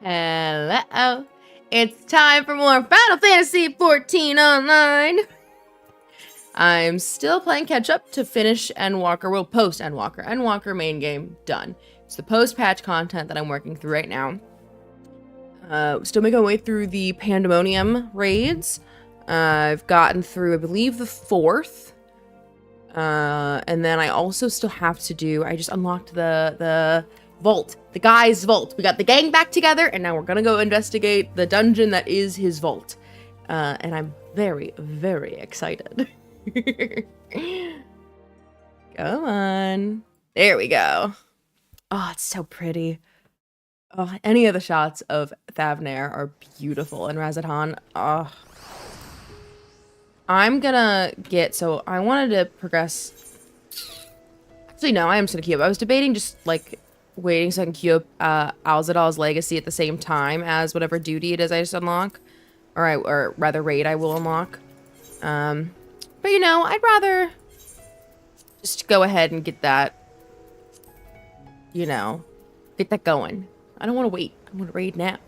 Hello. It's time for more Final Fantasy XIV Online. I'm still playing catch up to finish Endwalker. Well, post Endwalker. Endwalker main game done. It's the post patch content that I'm working through right now. Still making my way through the Paendaemonium raids. I've gotten through, I believe, the 4th. And then I also still have to do, I just unlocked the vault, the guy's vault. We got the gang back together, and now we're gonna go investigate the dungeon that is his vault. And I'm very, very excited. Come on. There we go. Oh, it's so pretty. Oh, any of the shots of Thavnair are beautiful, and Razadhan. Oh. I'm gonna get, so I wanted to progress. Actually, no, I am just gonna queue up. I was debating just, like, waiting so I can queue up Alzadal's Legacy at the same time as whatever duty it is I just unlock. Or rather raid I will unlock. But you know, I'd rather just go ahead and get that, you know, get that going. I don't want to wait. I want to raid now.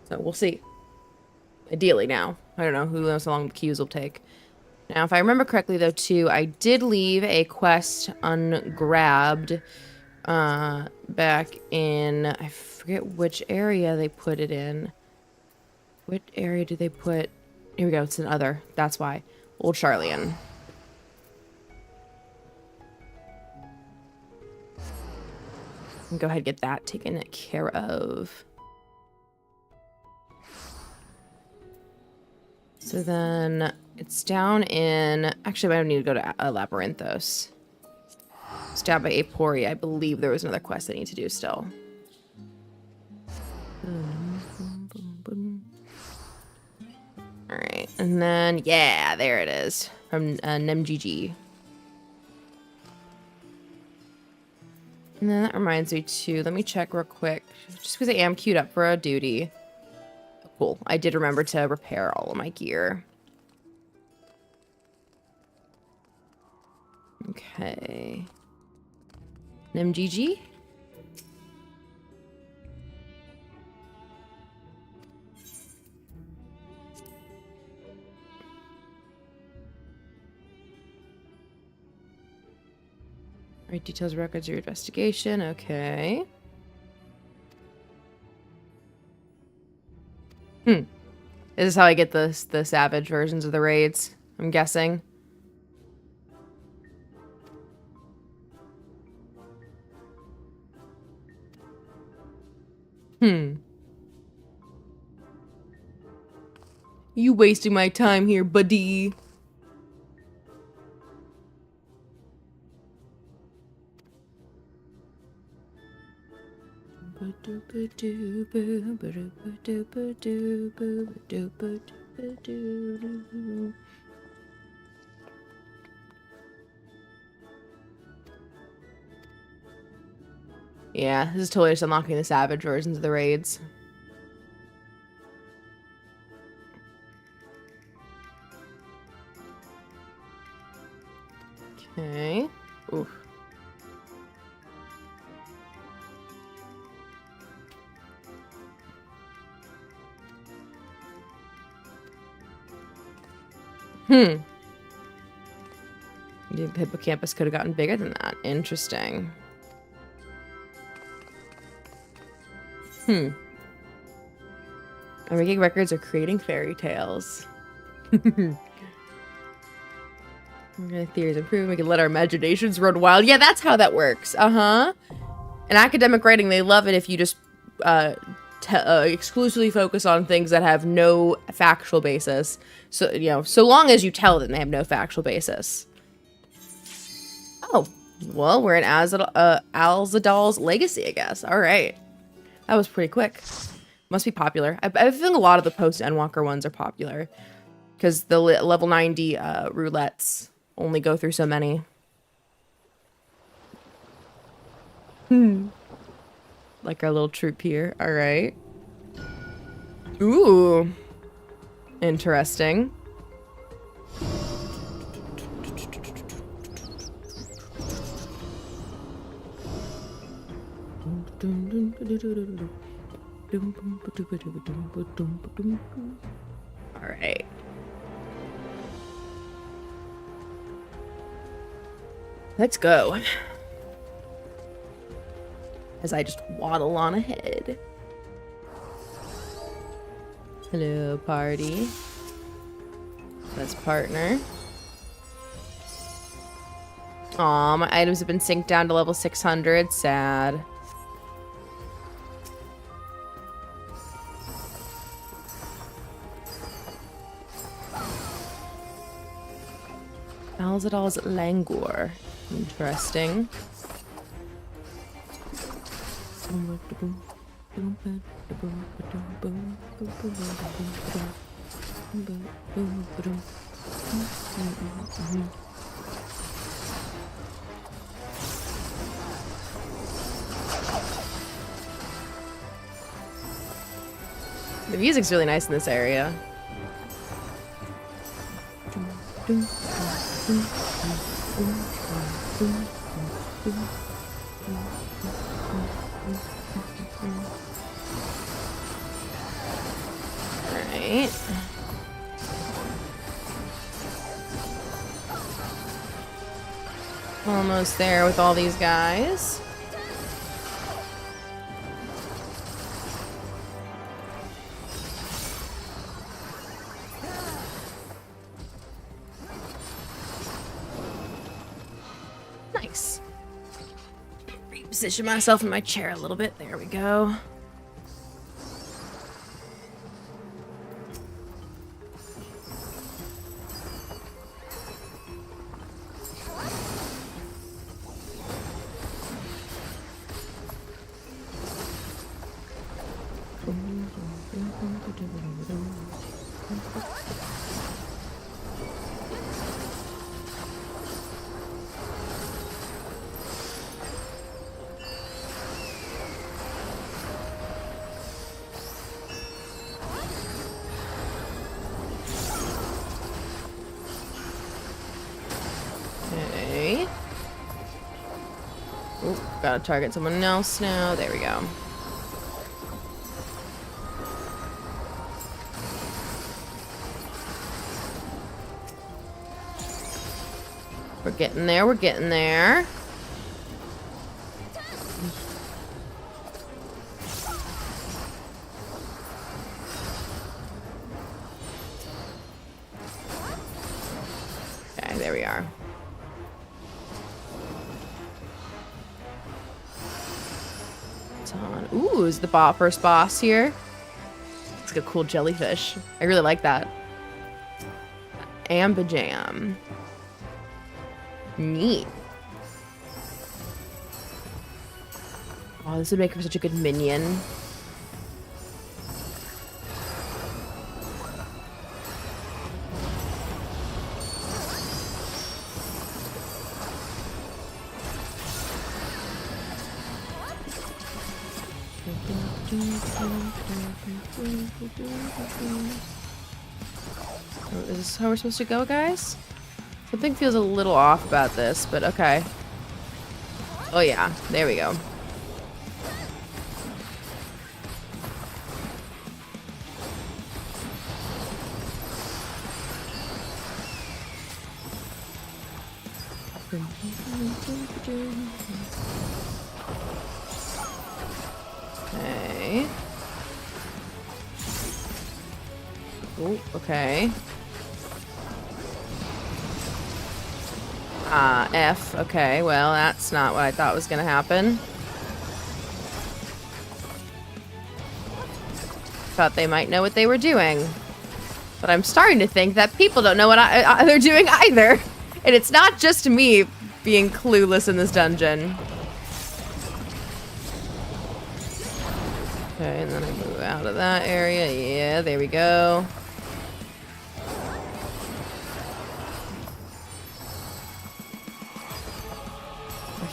So we'll see. Ideally now. I don't know. Who knows how long the queues will take. Now, if I remember correctly, though, too, I did leave a quest ungrabbed back in, I forget which area they put it in. What area did they put? Here we go. It's an other. That's why. Old Charlian. Go ahead and get that taken care of. So then it's down in, actually I don't need to go to Labyrinthos. It's down by Apori. I believe there was another quest I need to do still. Alright, and then, yeah, there it is. From NemGG. And then that reminds me too, let me check real quick. Just because I am queued up for a duty. Cool. I did remember to repair all of my gear. Okay. NemGG? Right, details, records, your investigation. Okay. This is how I get the savage versions of the raids, I'm guessing. You wasting my time here, buddy. Yeah, this is totally just unlocking the savage versions of the raids. Okay. Oof. The hippocampus could have gotten bigger than that. Interesting. I'm making records or creating fairy tales. Theories improve. We can let our imaginations run wild. Yeah, that's how that works. In academic writing, they love it if you just exclusively focus on things that have no factual basis. So, you know, so long as you tell them they have no factual basis. Oh, well, we're in Alzadal's Legacy, I guess. All right. That was pretty quick. Must be popular. I think a lot of the post-Endwalker ones are popular. Because the level 90 roulettes only go through so many. Like our little troop here. All right. Ooh. Interesting. All right. Let's go. As I just waddle on ahead. Hello, party. That's partner. Aw, my items have been synced down to level 600. Sad. Alzadal's Languor. Interesting. The music's really nice in this area. Alright. Almost there with all these guys. Nice. Reposition myself in my chair a little bit. There we go. Okay. Oop, gotta target someone else now. There we go. We're getting there, we're getting there. Okay, there we are. Ooh, is the first boss here? It's like a cool jellyfish. I really like that. Ambijam. Neat. Oh, this would make for such a good minion. Oh, is this how we're supposed to go, guys? Something feels a little off about this, but okay. Oh yeah, there we go. Okay. Oh, okay. F. Okay, well, that's not what I thought was gonna happen. Thought they might know what they were doing. But I'm starting to think that people don't know what they're doing either. And it's not just me being clueless in this dungeon. Okay, and then I move out of that area. Yeah, there we go.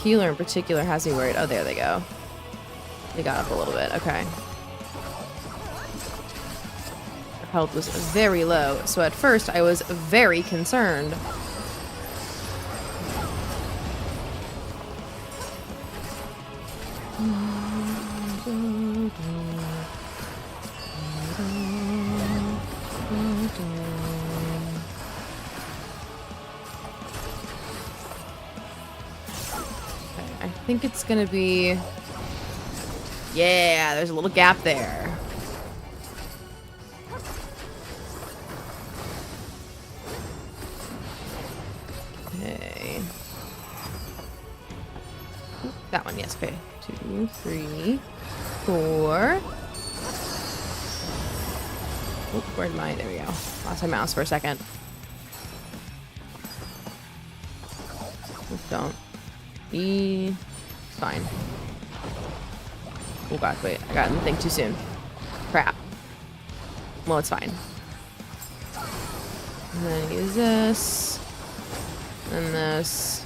Healer in particular has me worried. Oh, there they go. They got up a little bit. Okay. Their health was very low, so at first I was very concerned. I think it's gonna be... Yeah, there's a little gap there. Okay. That one, yes, okay. 2, 3, 4. Oh, where'd my... There we go. Lost my mouse for a second. Don't. It's fine. Oh god, wait. I got in the thing too soon. Crap. Well, it's fine. And then use this. And this.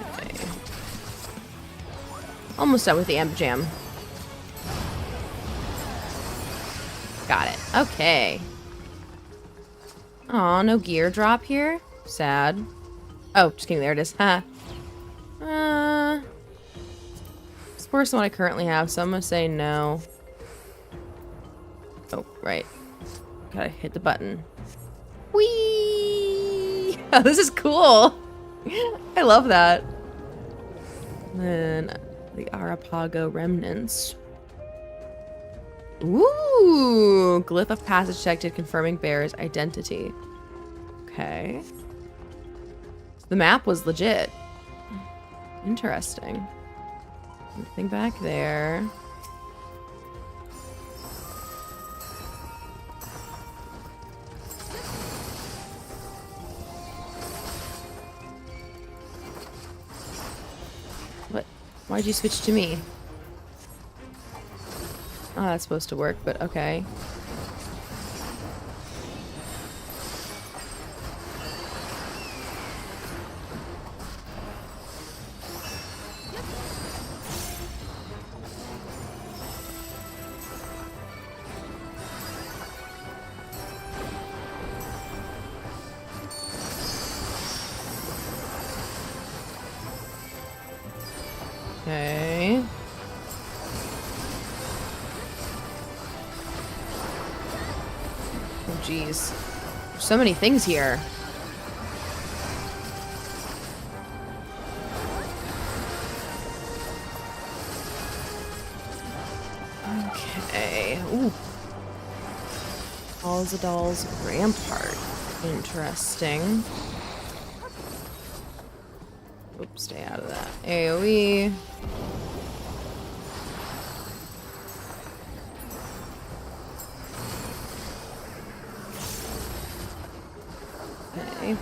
Okay. Almost done with the amp jam. Got it. Okay. Aw, no gear drop here? Sad. Oh, just kidding. There it is. Ha. It's worse than what I currently have, so I'm gonna say no. Oh, right. Gotta hit the button. Whee! Oh, this is cool. I love that. And then the Arapago remnants. Ooh, glyph of passage detected confirming bear's identity. Okay. The map was legit. Interesting. Nothing back there. What? Why'd you switch to me? Oh, that's supposed to work, but okay. Okay. Oh, jeez. There's so many things here. Okay. Ooh. Alzadal's Rampart. Interesting. Oops, stay out of that. AoE. Okay.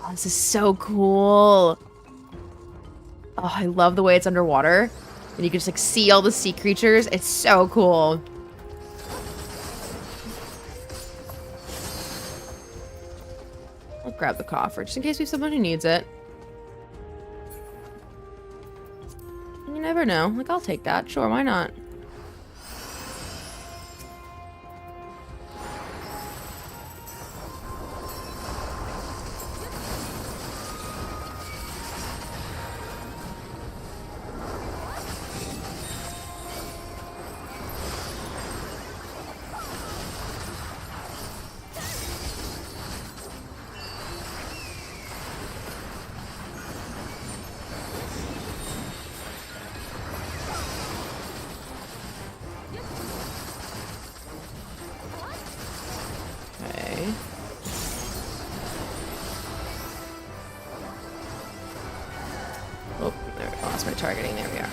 Oh, this is so cool. Oh, I love the way it's underwater. And you can just like see all the sea creatures. It's so cool. I'll grab the coffer just in case we have someone who needs it. You never know. Like, I'll take that. Sure, why not? Oh, there we lost my targeting. There we are.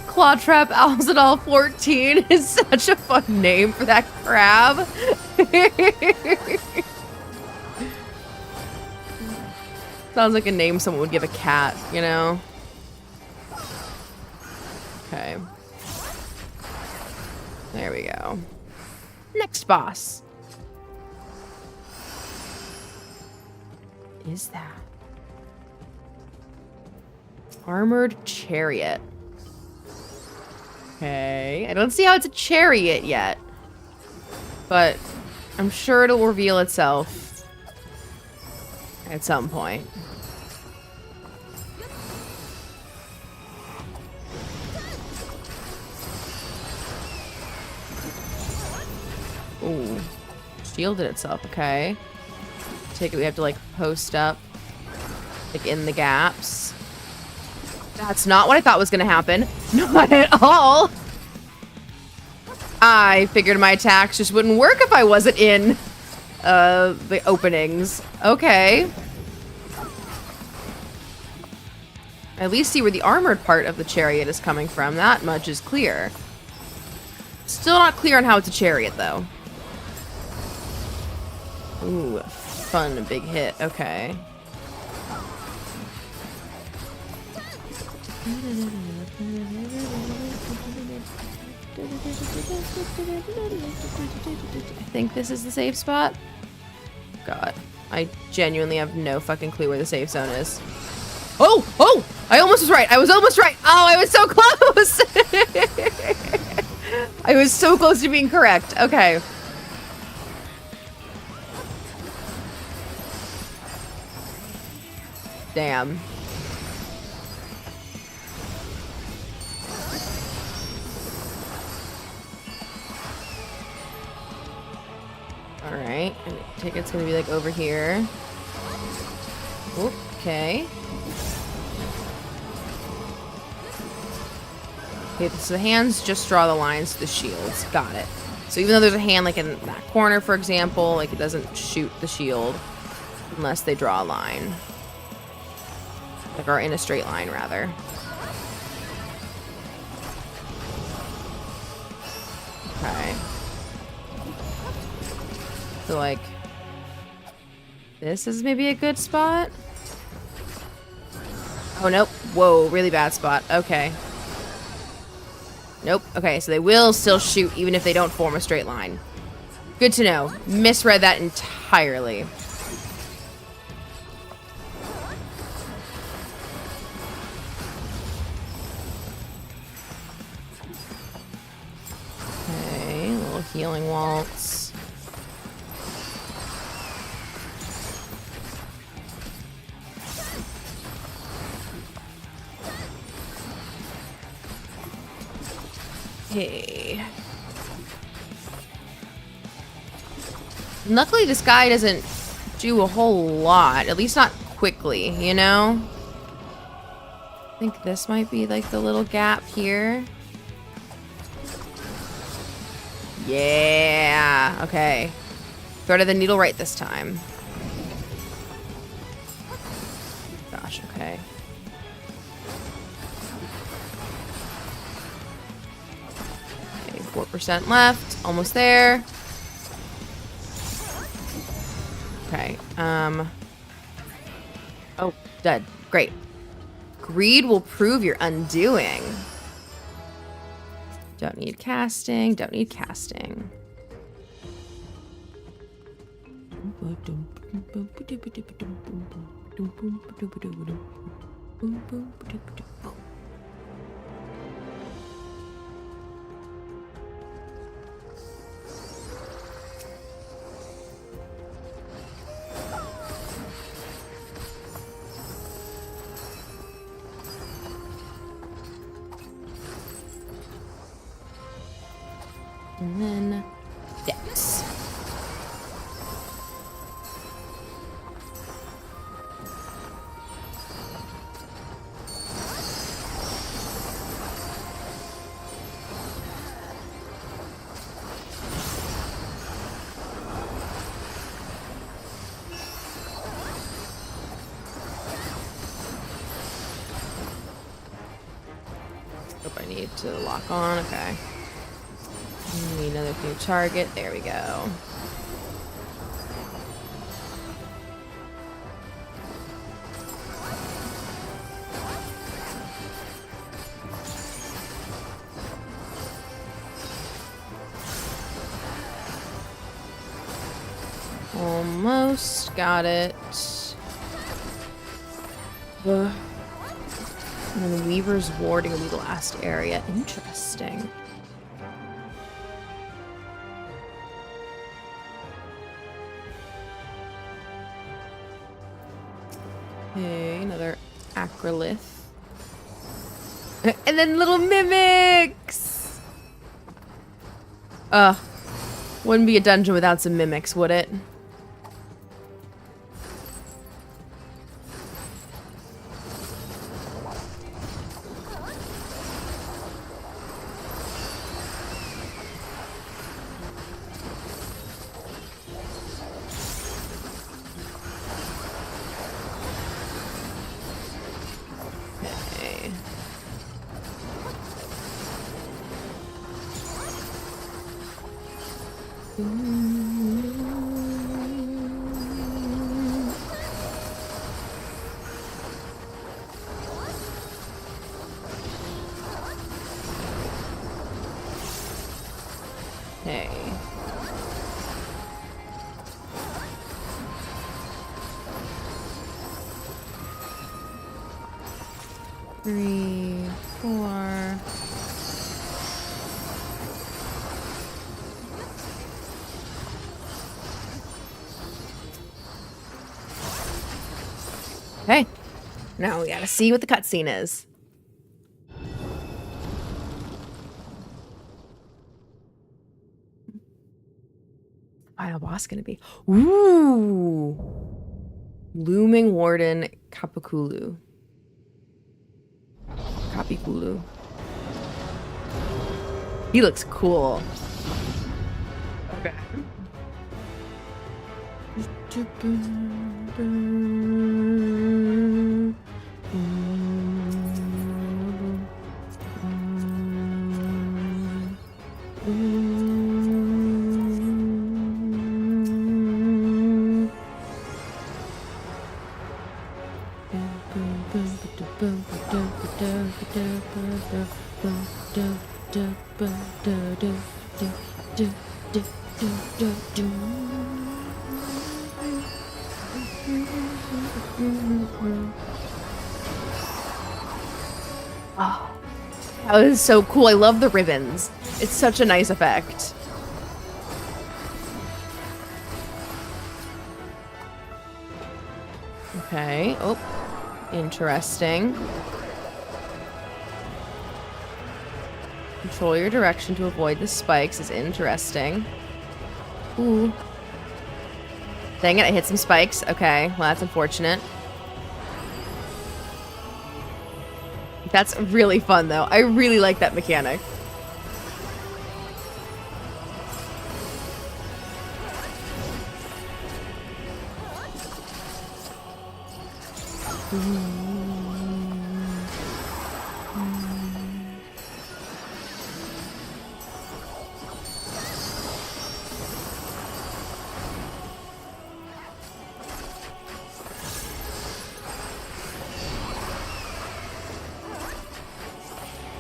Clawtrap Alzadal 14 is such a fun name for that crab. Sounds like a name someone would give a cat, you know? Okay. There we go. Next boss. What is that? Armored chariot. Okay. I don't see how it's a chariot yet. But I'm sure it'll reveal itself at some point. Ooh. Shielded itself, okay. Take it, we have to like post up like in the gaps. That's not what I thought was gonna happen. Not at all. I figured my attacks just wouldn't work if I wasn't in the openings. Okay. At least see where the armored part of the chariot is coming from. That much is clear. Still not clear on how it's a chariot, though. Ooh, fun big hit. Okay. I think this is the safe spot. God, I genuinely have no fucking clue where the safe zone is. Oh! Oh! I almost was right. I was almost right. Oh, I was so close. I was so close to being correct. Okay. Damn. Alright. I take it's gonna be like over here. Oop, okay. Okay, so the hands just draw the lines to the shields. Got it. So even though there's a hand like in that corner, for example, like it doesn't shoot the shield unless they draw a line. Like, or in a straight line, rather. Okay. So, like, this is maybe a good spot? Oh, nope. Whoa, really bad spot. Okay. Nope. Okay, so they will still shoot even if they don't form a straight line. Good to know. Misread that entirely. Okay, a little healing waltz. Okay. Luckily, this guy doesn't do a whole lot. At least not quickly, you know? I think this might be like the little gap here. Yeah. Okay. Thread of the needle right this time. Gosh, okay. Okay, 4% left. Almost there. Okay. Oh, dead. Great. Greed will prove your undoing. Don't need casting. Don't need casting. And then Dex. Hope I need to lock on. Okay. Need another new target. There we go. Almost got it. Ugh. And then Weaver's Warding will be the last area. Interesting. Okay, another acrolith. And then little mimics! Wouldn't be a dungeon without some mimics, would it? Okay. Three, four. Okay. Now we gotta see what the cutscene is. Final boss gonna be? Ooh! Looming Warden Kapikulu. Kapikulu. He looks cool. Okay. Oh, that was so cool. I love the ribbons. It's such a nice effect. Okay. Oh, interesting. Control your direction to avoid the spikes is interesting. Ooh. Dang it, I hit some spikes. Okay, well that's unfortunate. That's really fun though. I really like that mechanic.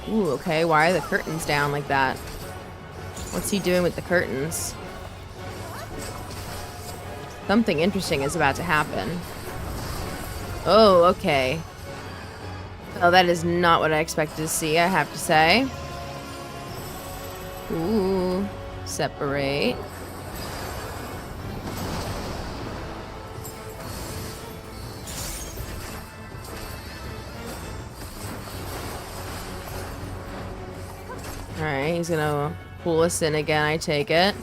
Ooh, okay, why are the curtains down like that? What's he doing with the curtains? Something interesting is about to happen. Oh, okay. Oh, that is not what I expected to see, I have to say. Ooh, separate. Alright, he's gonna pull us in again, I take it.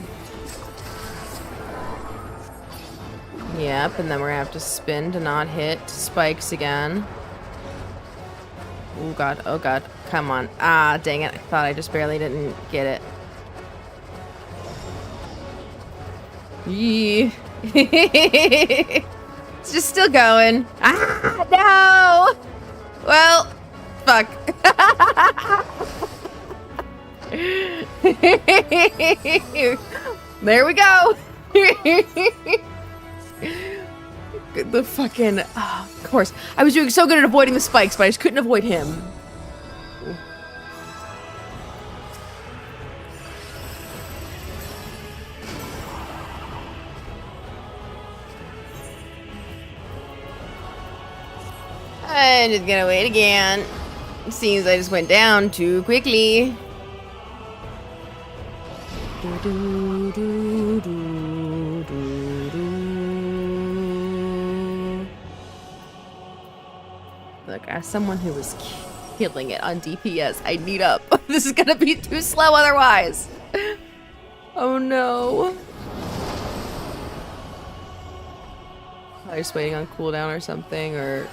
Yep, and then we're gonna have to spin to not hit spikes again. Oh god, come on. Ah, dang it, I thought I just barely didn't get it. Yee. It's just still going. Ah, no! Well, fuck. There we go. The fucking of course I was doing so good at avoiding the spikes, but I just couldn't avoid him. I'm just gonna wait again. Seems I just went down too quickly. Look, as someone who was killing it on DPS, I need up. This is gonna be too slow otherwise. Oh no. I'm just waiting on cooldown or something, or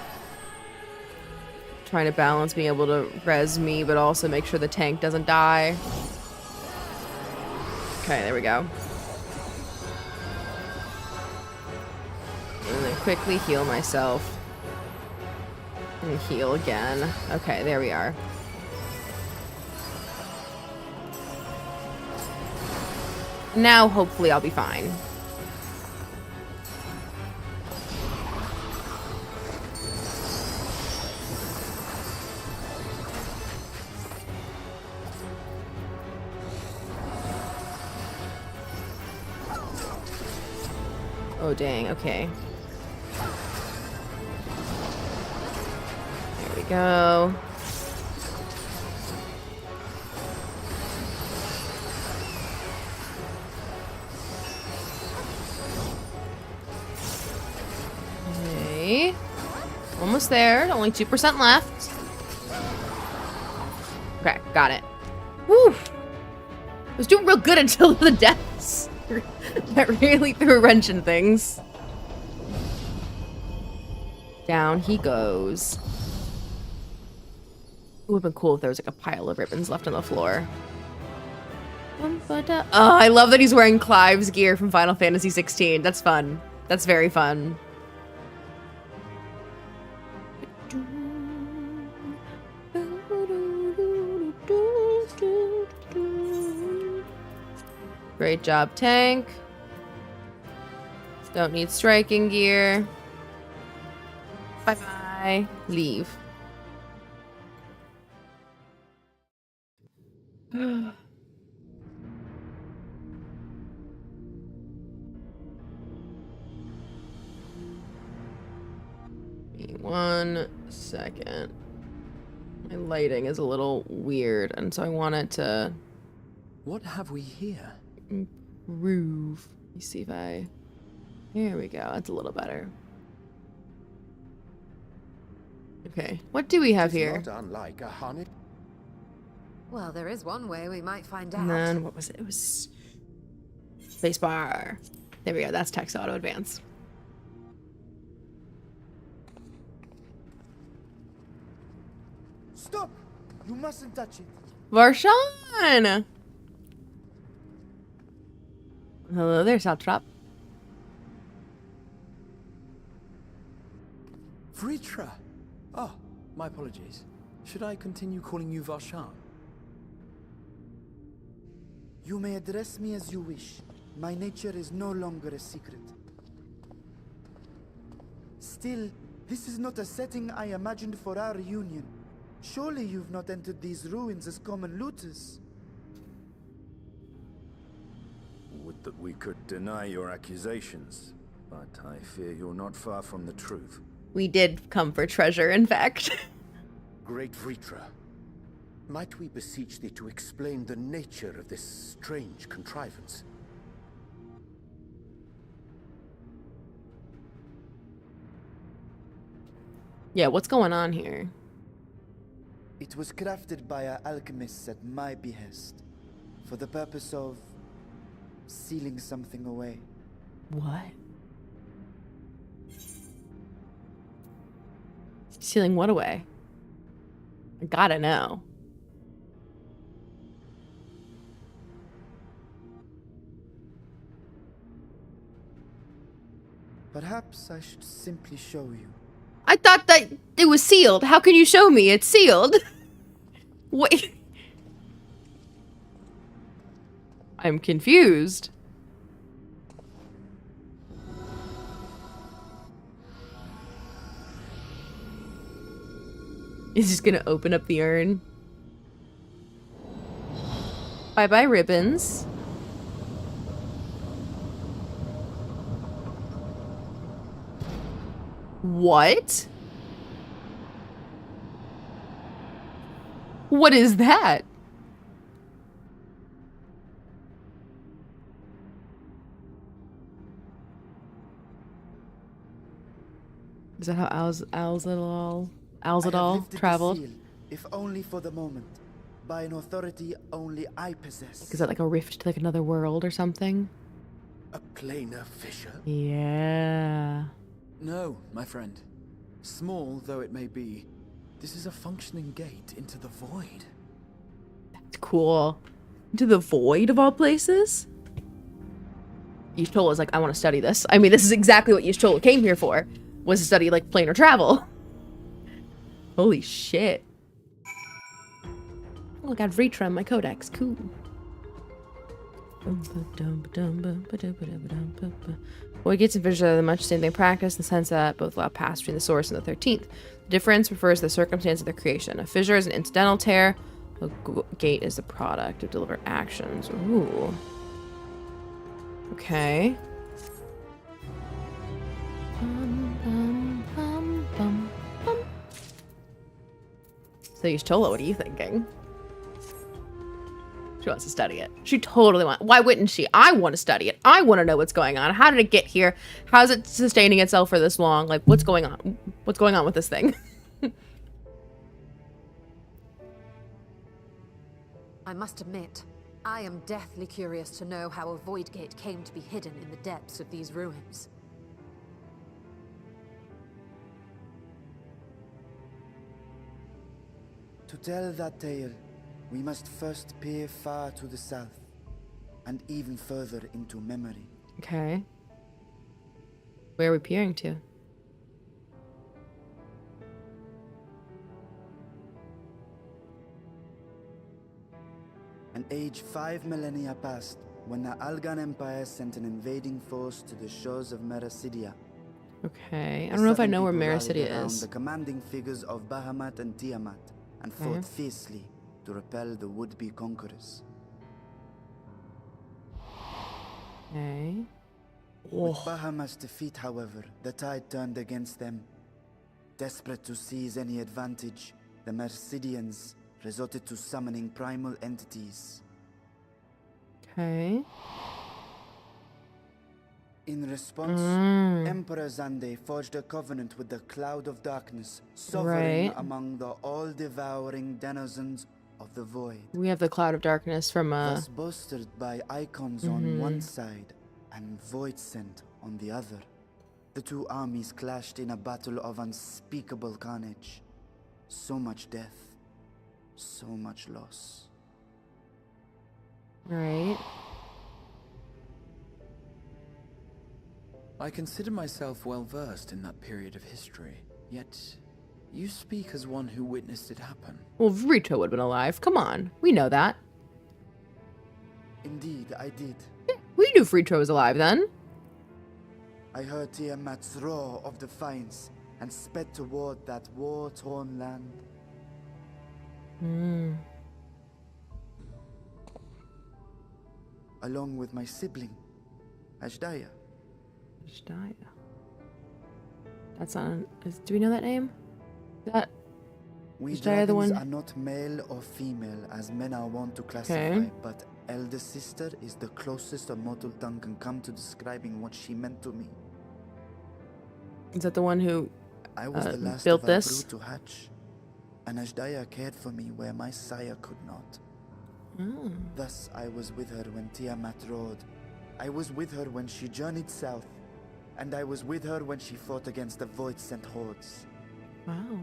trying to balance being able to res me, but also make sure the tank doesn't die. Okay, there we go. And then quickly heal myself. And heal again. Okay, there we are. Now, hopefully, I'll be fine. Oh, dang, okay. There we go. Okay. Almost there. Only 2% left. Okay, got it. Whew. I was doing real good until the deaths. That really threw a wrench in things. Down he goes. It would have been cool if there was like a pile of ribbons left on the floor. Oh, I love that he's wearing Clive's gear from Final Fantasy 16. That's fun. That's very fun. Great job, tank. Don't need striking gear. Bye-bye. Leave. One second. My lighting is a little weird, and so I want it to... What have we here? Improve. Let me see if I... Here we go. That's a little better. Okay. What do we have here? Not unlike a honey. Well, there is one way we might find out. And then, what was it? It was... Spacebar. There we go. That's text auto advance. Stop! You mustn't touch it. Varshan! Hello there, Satrap. Vritra! Oh, my apologies. Should I continue calling you Varshan? You may address me as you wish. My nature is no longer a secret. Still, this is not a setting I imagined for our reunion. Surely you've not entered these ruins as common looters. Would that we could deny your accusations, but I fear you're not far from the truth. We did come for treasure, in fact. Great Vritra, might we beseech thee to explain the nature of this strange contrivance? Yeah, what's going on here? It was crafted by our alchemists at my behest, for the purpose of sealing something away. What? Sealing what away? I gotta know. Perhaps I should simply show you. I thought that it was sealed. How can you show me it's sealed? Wait. I'm confused. Is just gonna open up the urn. Bye-bye, ribbons. What? What is that? Is that how I have Alzadal lifted traveled? the seal, if only for the moment, by an authority only I possess. Is that like a rift to like another world or something? A planar fissure? Yeah. No, my friend. Small though it may be, this is a functioning gate into the void. It's cool. Into the void of all places? Yishtola is like, I want to study this. I mean, this is exactly what Yishtola came here for, was to study like planar travel. Holy shit. Oh, I got Vritra in my codex. Cool. What gets in Fisher are the much same thing practice in the sense that both allow pass between the source and the 13th. The difference refers to the circumstance of their creation. A fissure is an incidental tear. A gate is the product of deliberate actions. Ooh. Okay. So Yushtola, what are you thinking? She wants to study it. She totally wants. Why wouldn't she? I want to study it. I want to know what's going on. How did it get here? How's it sustaining itself for this long? Like, what's going on? What's going on with this thing? I must admit, I am deathly curious to know how a void gate came to be hidden in the depths of these ruins. To tell that tale, we must first peer far to the south, and even further into memory. Okay. Where are we peering to? An age 5 millennia past, when the Algan Empire sent an invading force to the shores of Mericidia. Okay. I don't know if I know where Mericidia Mericidia is. The commanding figures of Bahamut and Tiamat, and fought fiercely to repel the would-be conquerors. Okay. With Bahamut's defeat, however, the tide turned against them. Desperate to seize any advantage, the Mercidians resorted to summoning primal entities. Okay. In response, Emperor Zande forged a covenant with the Cloud of Darkness, sovereign among the all-devouring denizens of the Void. We have the Cloud of Darkness from, Thus bolstered by icons on one side and Void Scent on the other. The two armies clashed in a battle of unspeakable carnage. So much death, so much loss. Right. I consider myself well versed in that period of history, yet you speak as one who witnessed it happen. Well, Vritra would have been alive. Come on. We know that. Indeed, I did. Yeah, we knew Vritra was alive then. I heard Tiamat's roar of defiance and sped toward that war-torn land. Along with my sibling, Ashdaya. Ashdaya. That's not. Do we know that name? Is that We Ashdaya dragons the one? are not male or female as men are wont to classify, but elder sister is the closest a mortal tongue can come to describing what she meant to me. Is that the one who I was the last built of our this? brood to hatch, and Ashdaya cared for me where my sire could not. Thus, I was with her when Tiamat roared. I was with her when she journeyed south, and I was with her when she fought against the Void-sent hordes. Wow.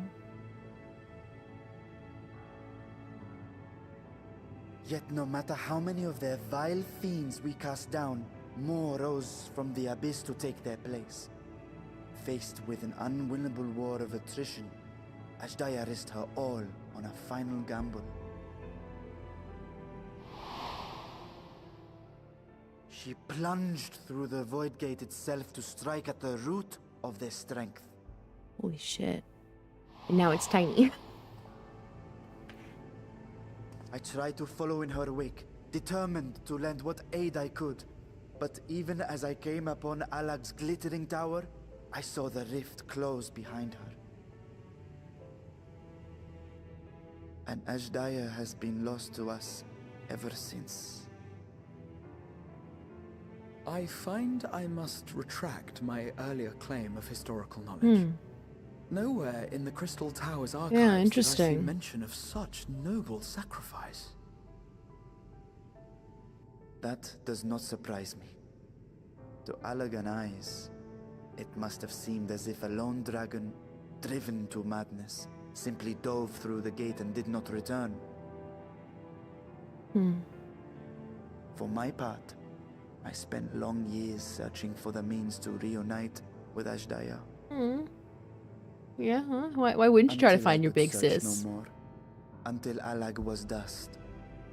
Yet no matter how many of their vile fiends we cast down, more rose from the abyss to take their place. Faced with an unwinnable war of attrition, Ashdaya risked her all on a final gamble. She plunged through the Void Gate itself to strike at the root of their strength. Holy shit. And now it's tiny. I tried to follow in her wake, determined to lend what aid I could. But even as I came upon Alag's glittering tower, I saw the rift close behind her. And Ashdaya has been lost to us ever since. I find I must retract my earlier claim of historical knowledge. Nowhere in the Crystal Tower's archives did I see interesting. mention of such noble sacrifice. That does not surprise me. To Allagan eyes, it must have seemed as if a lone dragon, driven to madness, simply dove through the gate and did not return. For my part, I spent long years searching for the means to reunite with Ashdaya. Yeah, huh? Why wouldn't you try to Until I find your could big search sis? No more. Until Allag was dust,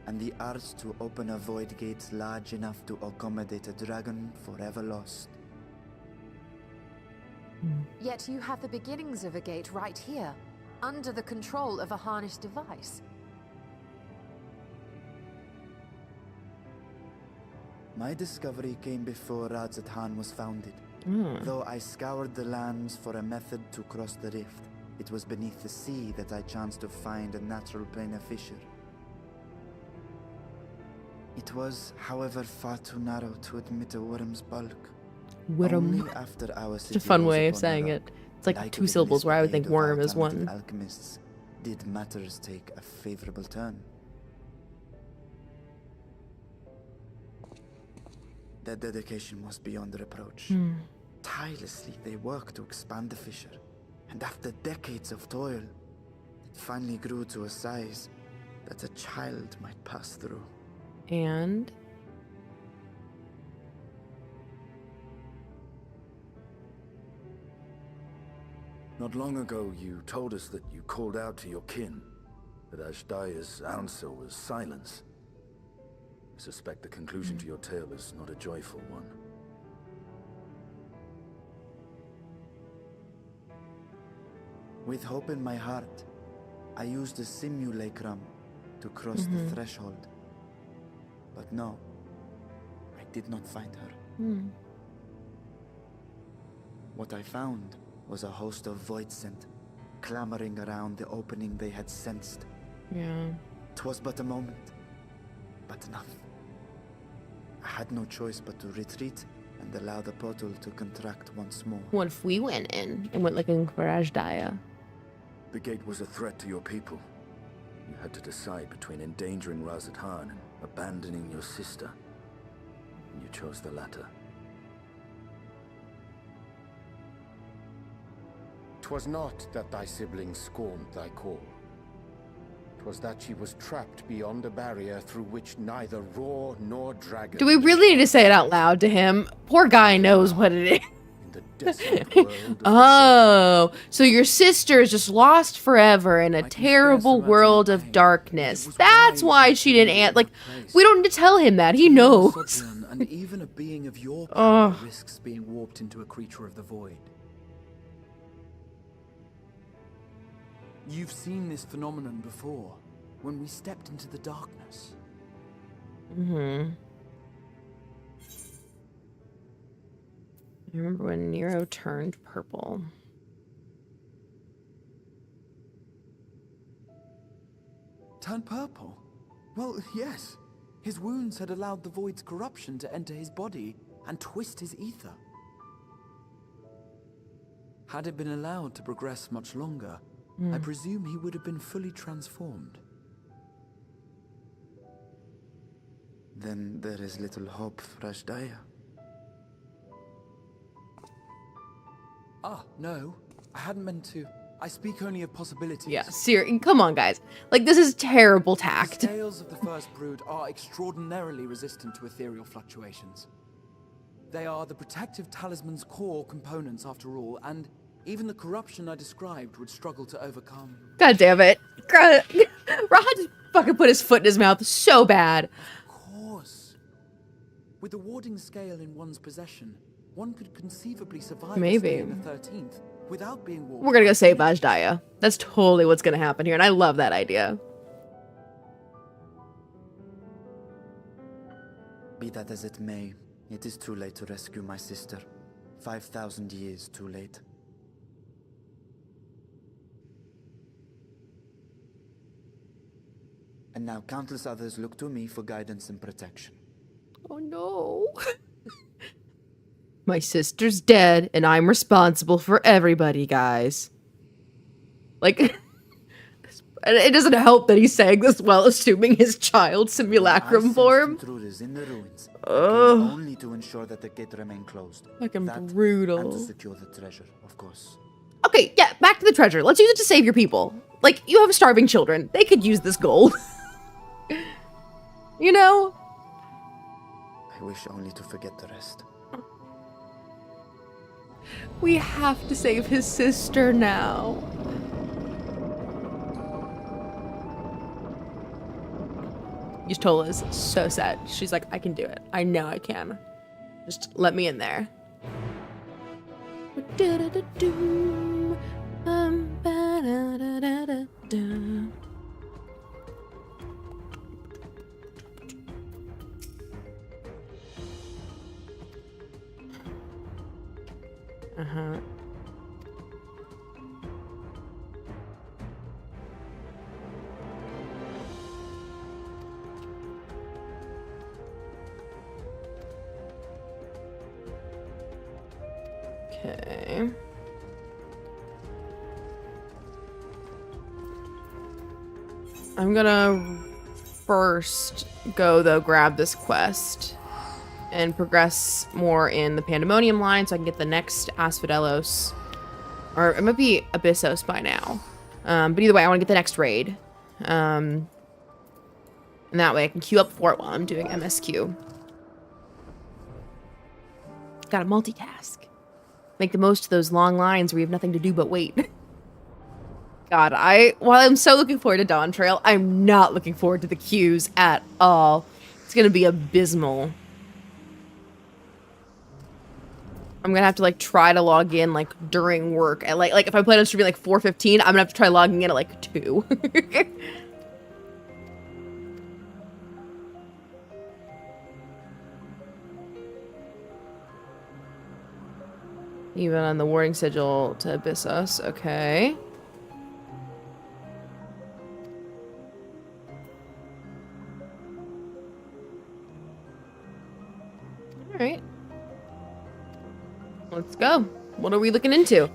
and the arts to open a void gate large enough to accommodate a dragon forever lost. Yet you have the beginnings of a gate right here, under the control of a harnessed device. My discovery came before Radzat was founded. Though I scoured the lands for a method to cross the rift, it was beneath the sea that I chanced to find a natural planar fissure. It was, however, far too narrow to admit a worm's bulk. Only after our Such a fun way of saying it. It's and I like could 2 syllables enlist where I the would think aid of worm our is talented one. alchemists did matters take a favorable turn. Their dedication was beyond reproach. Tirelessly they worked to expand the fissure, and after decades of toil, it finally grew to a size that a child might pass through. And Not long ago, you told us that you called out to your kin, that Ashdaya's answer was silence. I suspect the conclusion to your tale is not a joyful one. With hope in my heart, I used the simulacrum to cross the threshold. But no, I did not find her. What I found was a host of void scent, clamoring around the opening they had sensed. yeah. 'Twas but a moment, but enough. I had no choice but to retreat and allow the portal to contract once more. What if we went in and went looking for Ashdaya? The gate was a threat to your people. You had to decide between endangering Razat and abandoning your sister. You chose the latter. 'Twas not that thy siblings scorned thy call. 'Twas that she was trapped beyond a barrier through which neither roar nor dragon... Do we really need to say it out loud to him? Poor guy knows what it is. In the desolate world of the Oh, so your sister is just lost forever in a can terrible scarce imagine world the of pain. darkness. It was That's wise why that she you didn't knew answer. Like, the place. we don't need to tell him that. He knows. Sojourn, and even a being of your power risks being warped into a creature of the void. You've seen this phenomenon before, when we stepped into the darkness. I remember when Nero turned purple. Turned purple? Well, yes. His wounds had allowed the void's corruption to enter his body and twist his ether. Had it been allowed to progress much longer, I presume he would have been fully transformed. Then there is little hope for Ashdaya. Ah, no. I hadn't meant to. I speak only of possibilities. Yeah, come on, guys. Like, this is terrible The tact. scales of the first brood are extraordinarily resistant to ethereal fluctuations. They are the protective talisman's core components after all, and even the corruption I described would struggle to overcome. God damn it. Rod just fucking put his foot in his mouth so bad. Of course. With the warding scale in one's possession, one could conceivably survive a Maybe. stay in the 13th without being warped. We're gonna go save Ashdaya. That's totally what's gonna happen here, and I love that idea. Be that as it may, it is too late to rescue my sister. 5,000 years too late. And now countless others look to me for guidance and protection. Oh no. My sister's dead, and I'm responsible for everybody, guys. Like, it doesn't help that he's saying this while assuming his child simulacrum I sensed form. intruders in the ruins. I Ugh. came only to ensure that the gate remained closed. Fucking That, brutal. and to secure the treasure, of course. Okay, yeah, back to the treasure. Let's use it to save your people. Like, you have starving children. They could use this gold. You know? I wish only to forget the rest. We have to save his sister now. Yustola is so sad. She's like, I can do it. I know I can. Just let me in there. Uh-huh. Okay. I'm gonna first go, though, grab this quest and progress more in the Paendaemonium line so I can get the next Asphodelos. Or it might be Abyssos by now. But either way, I want to get the next raid. And that way I can queue up for it while I'm doing MSQ. Gotta multitask. Make the most of those long lines where you have nothing to do but wait. God, while I'm so looking forward to Dawn Trail, I'm not looking forward to the queues at all. It's gonna be abysmal. I'm gonna have to, like, try to log in, like, during work. At, like if I plan on streaming, like, 4:15, I'm gonna have to try logging in at, like, 2. Even on the warning sigil to Abyssos. Okay. Alright. Let's go. What are we looking into?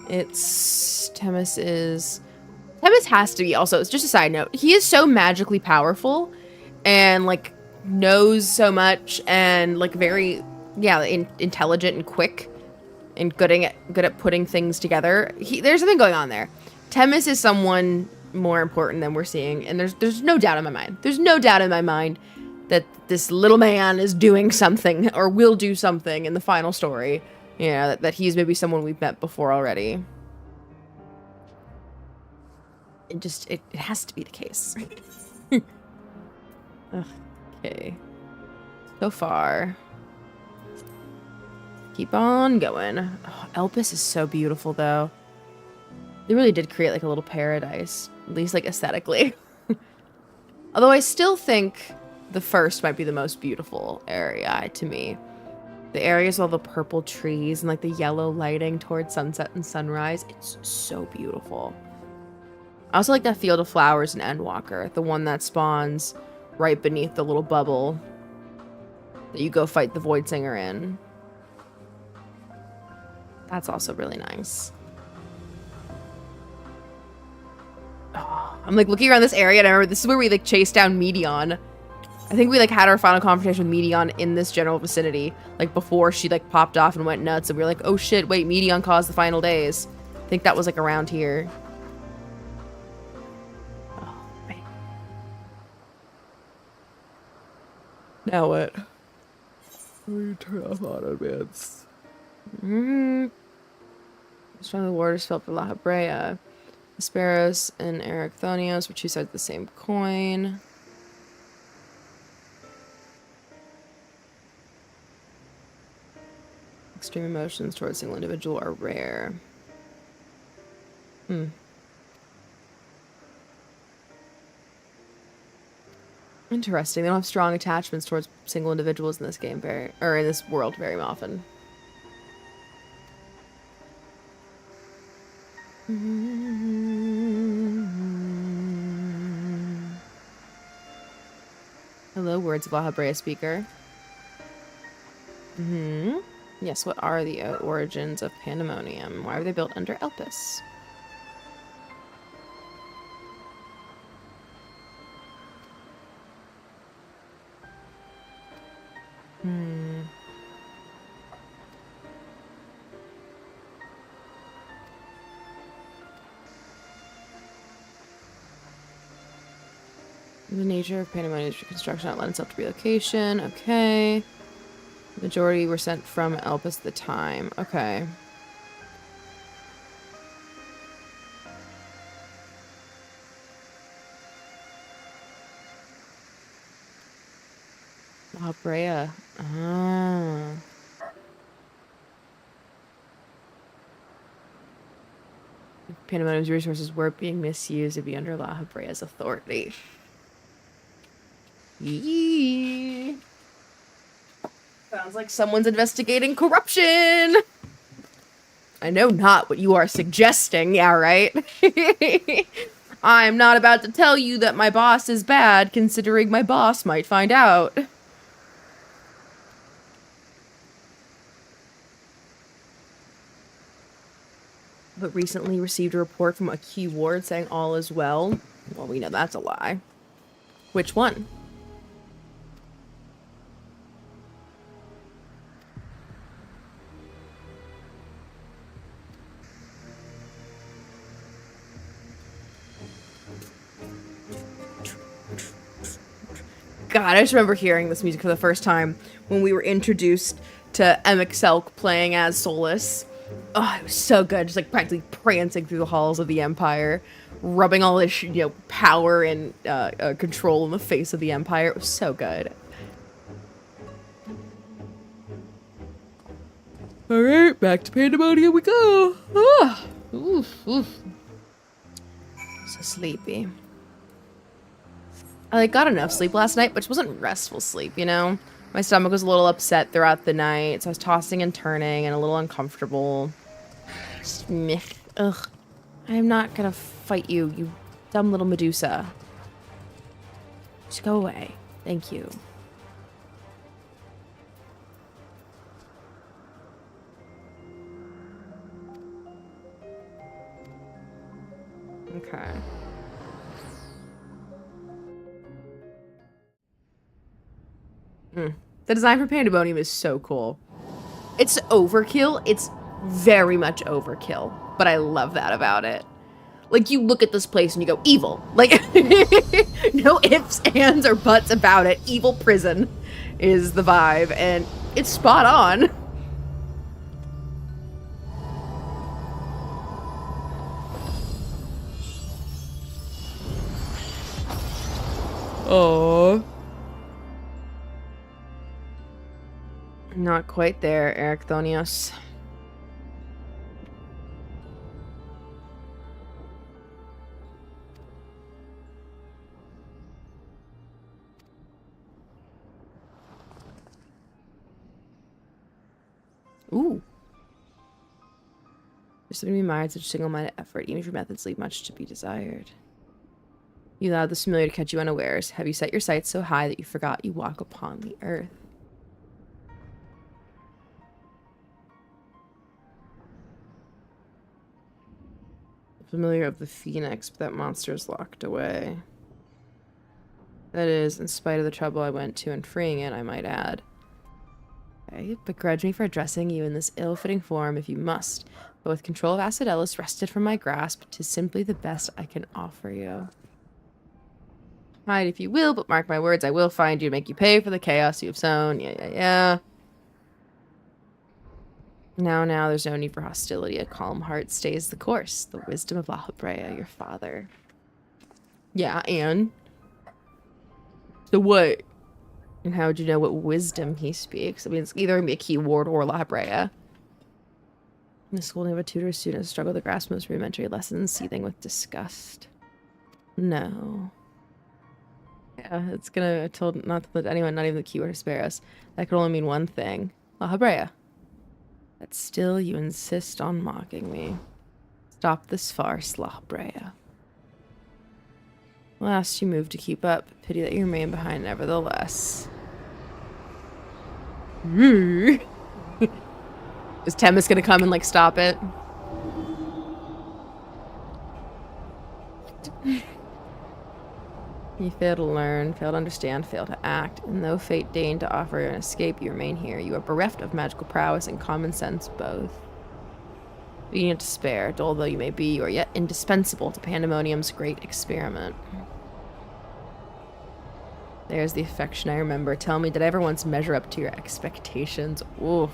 Themis has to be also, it's just a side note. He is so magically powerful and, like, knows so much and, like, very, yeah, intelligent and quick and good at putting things together. There's something going on there. Themis is someone more important than we're seeing, and there's no doubt in my mind. There's no doubt in my mind that this little man is doing something or will do something in the final story. You know, that he's maybe someone we've met before already. It has to be the case. Okay. So far. Keep on going. Oh, Elpis is so beautiful, though. They really did create, like, a little paradise. At least, like, aesthetically. Although I still think the first might be the most beautiful area to me. The areas with all the purple trees and, like, the yellow lighting towards sunset and sunrise. It's so beautiful. I also like that field of flowers in Endwalker. The one that spawns right beneath the little bubble that you go fight the Void Singer in. That's also really nice. Oh, I'm, like, looking around this area, and I remember this is where we, like, chased down Medion. I think we, like, had our final confrontation with Medion in this general vicinity, like, before she, like, popped off and went nuts, and we were like, oh shit, wait, Medion caused the final days. I think that was, like, around here. Oh, man. Now what? We turn off auto advance. Strong the waters felt for La Habrea. Asperos and Ericthonios were two sides of the same coin. Extreme emotions towards a single individual are rare. Interesting. They don't have strong attachments towards single individuals in this game in this world very often. Hello, words of La Habrea speaker. Yes, what are the origins of Paendaemonium? Why were they built under Elpis? The nature of Paendaemonium's reconstruction not lend itself to relocation. Okay. The majority were sent from Elpis at the time. Okay. La Brea. Ah. Paendaemonium's resources were being misused to be under La Habrea's authority. Yee. Sounds like someone's investigating corruption. I know not what you are suggesting, yeah, right? I'm not about to tell you that my boss is bad, considering my boss might find out. But recently received a report from a key ward saying all is well. Well, we know that's a lie. Which one? God, I just remember hearing this music for the first time when we were introduced to MXL playing as Solus. Oh, it was so good. Just like practically prancing through the halls of the Empire, rubbing all this, power and control in the face of the Empire. It was so good. All right, back to Paendaemonium we go. Ah, oof, oof. So sleepy. I got enough sleep last night, but it wasn't restful sleep, My stomach was a little upset throughout the night, so I was tossing and turning and a little uncomfortable. Ugh. I'm not gonna fight you, you dumb little Medusa. Just go away. Thank you. Okay. The design for Paendaemonium is so cool. It's overkill. It's very much overkill, but I love that about it. Like, you look at this place and you go, evil. Like, no ifs, ands, or buts about it. Evil prison is the vibe, and it's spot on. Oh. Not quite there, Ericthonios. Ooh. There's something to be admired, such single-minded effort, even if your methods leave much to be desired. You allowed this familiar to catch you unawares. Have you set your sights so high that you forgot you walk upon the earth? Familiar of the Phoenix, but that monster is locked away. That is, in spite of the trouble I went to in freeing it, I might add. Okay, begrudge me for addressing you in this ill-fitting form if you must, but with control of Acidelis wrested from my grasp, 'tis simply the best I can offer you. Hide if you will, but mark my words, I will find you, make you pay for the chaos you have sown. Yeah. Now, there's no need for hostility. A calm heart stays the course. The wisdom of La Habrea, your father. Yeah, and? So what? And how would you know what wisdom he speaks? I mean, it's either going to be a keyword or La Habrea. In the schooling of a tutor, students struggle to grasp most rudimentary lessons, seething with disgust. No. Yeah, it's gonna, I told not to let anyone, not even the keyword, spare us. That could only mean one thing. La Habrea. But still you insist on mocking me. Stop this farce, La Habrea. Last you moved to keep up. Pity that you remain behind nevertheless. Is Temis gonna come and like stop it? You fail to learn, fail to understand, fail to act, and though fate deigned to offer an escape, you remain here. You are bereft of magical prowess and common sense both. Obedient to despair, dull though you may be, you are yet indispensable to Paendaemonium's great experiment. There's the affection I remember. Tell me, did I ever once measure up to your expectations? Oof.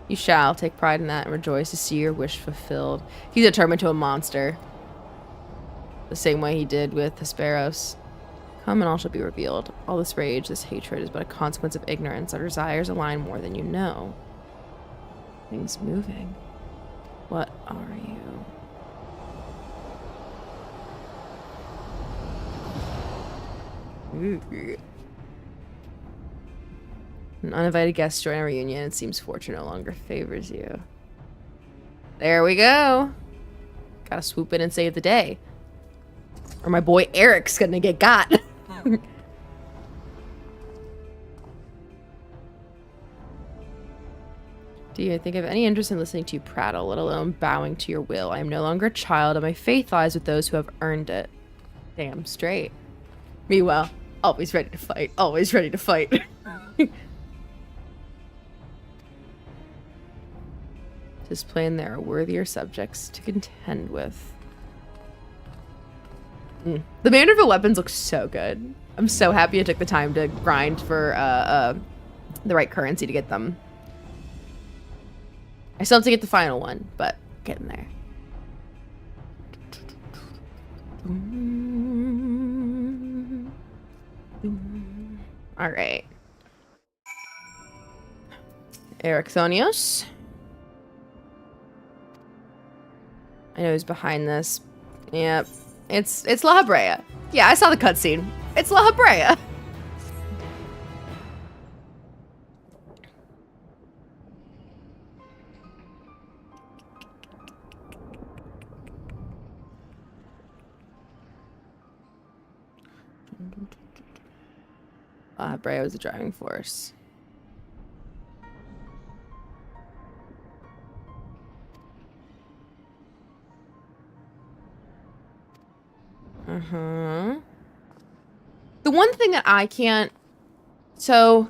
You shall take pride in that and rejoice to see your wish fulfilled. He's gonna turn him into a monster. The same way he did with Hesperos. Come and all shall be revealed. All this rage, this hatred is but a consequence of ignorance. Our desires align more than you know. Things moving. What are you? An uninvited guest join a reunion. It seems fortune no longer favors you. There we go. Gotta swoop in and save the day. Or my boy Eric's gonna get got. Do you think I have any interest in listening to you prattle, let alone bowing to your will? I am no longer a child, and my faith lies with those who have earned it. Damn straight. Meanwhile, always ready to fight. Always ready to fight. Tis plain there are worthier subjects to contend with. The Manderville weapons look so good. I'm so happy I took the time to grind for the right currency to get them. I still have to get the final one, but getting there. All right. Ericthonios. I know he's behind this. Yep. It's La Habrea. Yeah, I saw the cutscene. It's La Habrea. La Habrea was the driving force. The one thing that I can't... So,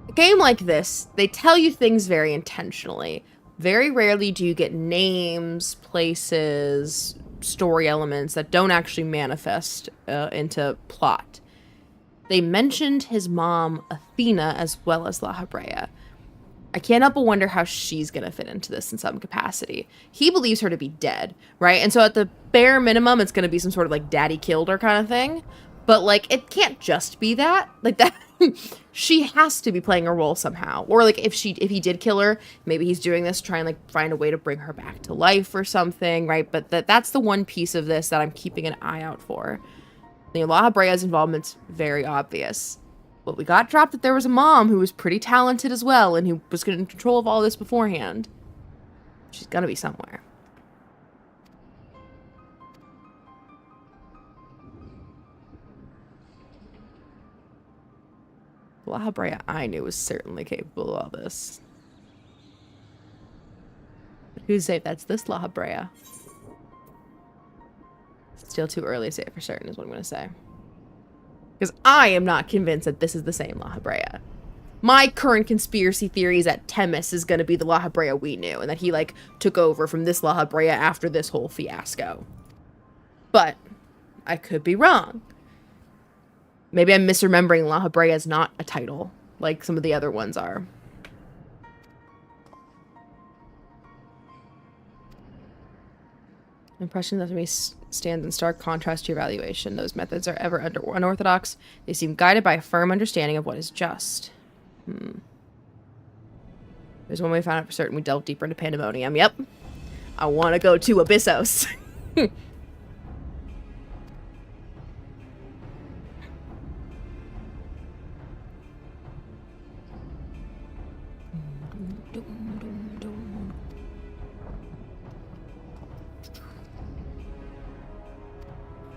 a game like this, they tell you things very intentionally. Very rarely do you get names, places, story elements that don't actually manifest into plot. They mentioned his mom, Athena, as well as La Habrea. I can't help but wonder how she's going to fit into this in some capacity. He believes her to be dead, right? And so at the bare minimum, it's going to be some sort of like daddy killed her kind of thing. But like, it can't just be that. Like that, she has to be playing a role somehow. Or like if he did kill her, maybe he's doing this to try and like find a way to bring her back to life or something, right? But that's the one piece of this that I'm keeping an eye out for. You know, La Habrea's involvement's very obvious. But we got dropped that there was a mom who was pretty talented as well and who was in control of all this beforehand. She's gonna be somewhere. La Habrea I knew was certainly capable of all this. But who's safe that's this La Habrea? Still too early to say it for certain is what I'm gonna say. Because I am not convinced that this is the same La Habrea. My current conspiracy theory is that Temis is going to be the La Habrea we knew, and that he, like, took over from this La Habrea after this whole fiasco. But I could be wrong. Maybe I'm misremembering La Habrea is not a title, like some of the other ones are. Impression that to me stands in stark contrast to your evaluation. Those methods are ever unorthodox. They seem guided by a firm understanding of what is just. There's one way we found out for certain. We delved deeper into Paendaemonium. Yep. I want to go to Abyssos.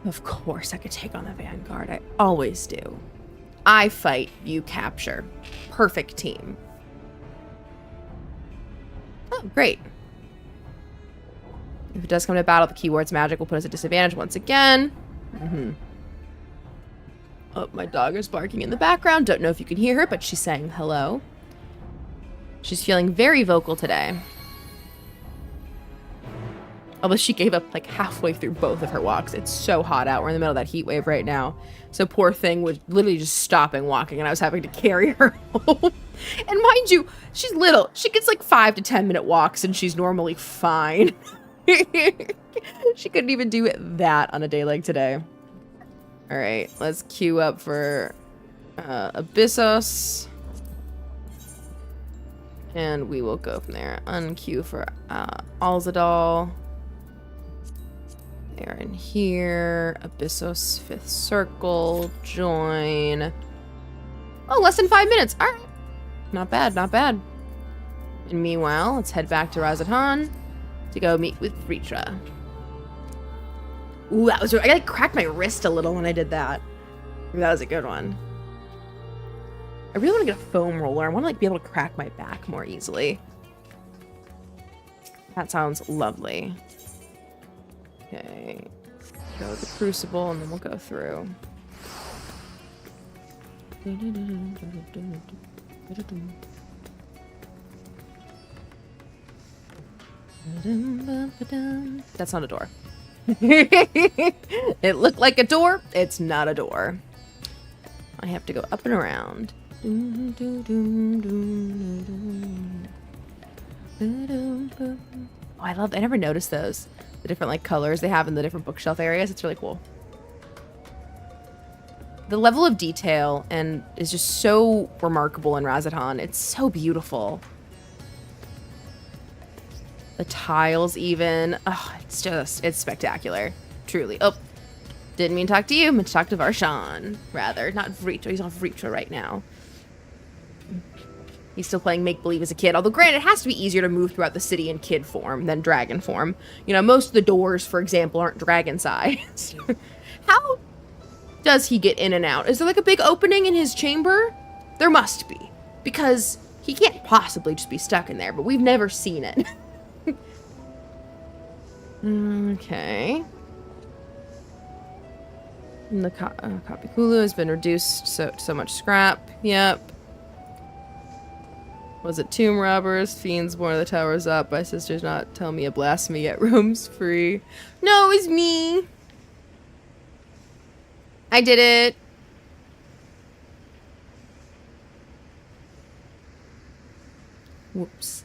Of course I could take on the Vanguard. I always do. I fight, you capture. Perfect team. Oh, great. If it does come to battle, the keyword's magic will put us at disadvantage once again. Oh, my dog is barking in the background. Don't know if you can hear her, but she's saying hello. She's feeling very vocal today. Although she gave up like halfway through both of her walks. It's so hot out. We're in the middle of that heat wave right now. So poor thing was literally just stopping walking and I was having to carry her home. And mind you, she's little. She gets like 5 to 10 minute walks and she's normally fine. She couldn't even do that on a day like today. All right, let's queue up for Abyssos. And we will go from there. Unqueue for Alzadal. They're in here. Abyssos, 5th circle. Join. Oh, less than 5 minutes. All right. Not bad, not bad. And meanwhile, let's head back to Razatan to go meet with Vritra. Ooh, that was... I like cracked my wrist a little when I did that. That was a good one. I really want to get a foam roller. I want to like be able to crack my back more easily. That sounds lovely. Okay. Go with the crucible and then we'll go through. That's not a door. It looked like a door. It's not a door. I have to go up and around. Oh, I never noticed those. The different like colors they have in the different bookshelf areas. It's really cool. The level of detail and is just so remarkable in Razatan. It's so beautiful. The tiles even. Oh, it's spectacular. Truly. Oh, didn't mean to talk to you. I meant to talk to Varshan, rather. Not Vritra. He's off Vritra right now. He's still playing make-believe as a kid. Although, granted, it has to be easier to move throughout the city in kid form than dragon form. You know, most of the doors, for example, aren't dragon-sized. How does he get in and out? Is there like a big opening in his chamber? There must be. Because he can't possibly just be stuck in there, but we've never seen it. Okay. And the Kapikulu has been reduced so much scrap. Yep. Was it tomb robbers? Fiends born of the towers up. My sister's not tell me a blasphemy yet. Roam's free. No, it's me. I did it. Whoops.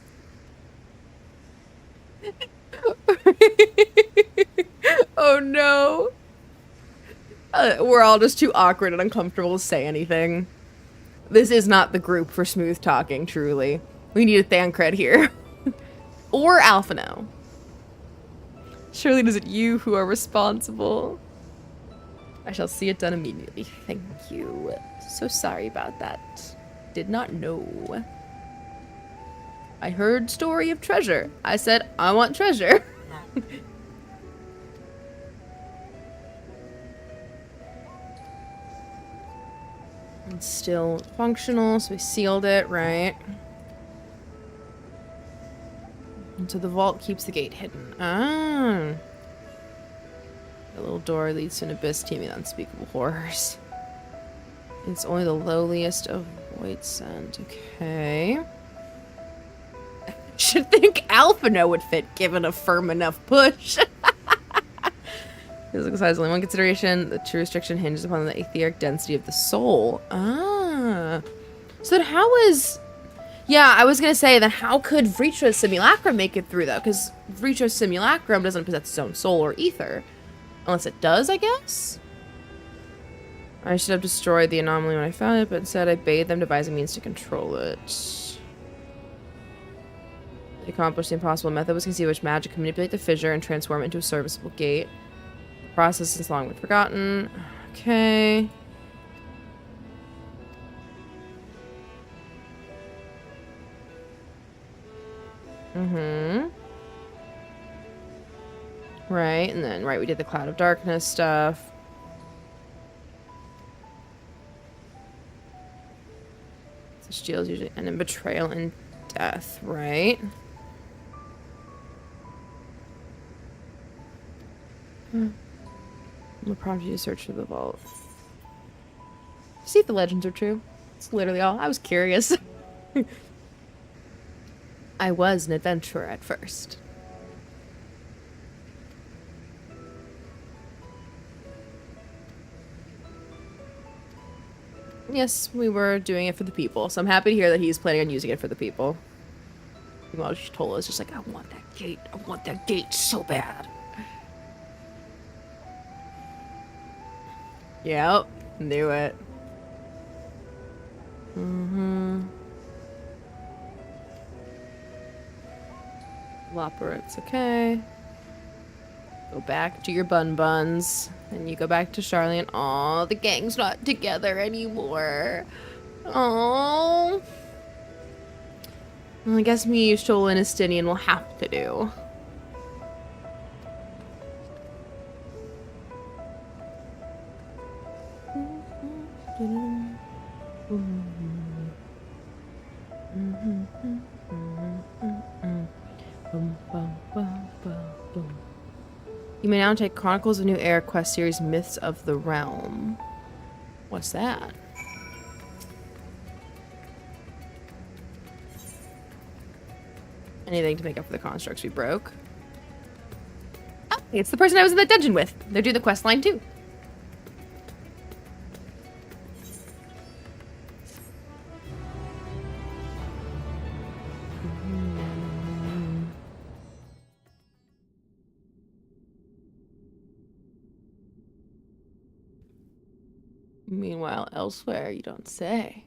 Oh no. We're all just too awkward and uncomfortable to say anything. This is not the group for smooth talking, truly. We need a Thancred here. Or Alphino. Surely it isn't you who are responsible. I shall see it done immediately. Thank you. So sorry about that. Did not know. I heard story of treasure. I said, I want treasure. It's still functional, so we sealed it, right? And so the vault keeps the gate hidden. Ah. The little door leads to an abyss teeming with unspeakable horrors. It's only the lowliest of void scent. Okay. Should think Alphino would fit given a firm enough push. Physical size is only one consideration. The true restriction hinges upon the etheric density of the soul. Ah. So then how is... Yeah, I was going to say, then how could Vritra's simulacrum make it through, though? Because Vritra's simulacrum doesn't possess its own soul or ether. Unless it does, I guess? I should have destroyed the anomaly when I found it, but instead I bade them devise a means to control it. To accomplish the impossible method was conceived which magic could manipulate the fissure and transform it into a serviceable gate. The process is long forgotten. Okay. Right, and then, right, we did the Cloud of Darkness stuff. Steals usually end in betrayal and death, right? Will prompt you to search for the vault. See if the legends are true. It's literally all. I was curious. I was an adventurer at first. Yes, we were doing it for the people, so I'm happy to hear that he's planning on using it for the people. Meanwhile, Shitola is just like, I want that gate. I want that gate so bad. Yep, knew it. Lopper, it's okay. Go back to your buns. And you go back to Charlene. Aw, the gang's not together anymore. Aww. Well, I guess me, Shola, and Estinian will have to do. You may now take Chronicles of New Era quest series Myths of the Realm. What's that? Anything to make up for the constructs we broke. Oh, it's the person I was in that dungeon with. They're doing the quest line too. Meanwhile, elsewhere, you don't say.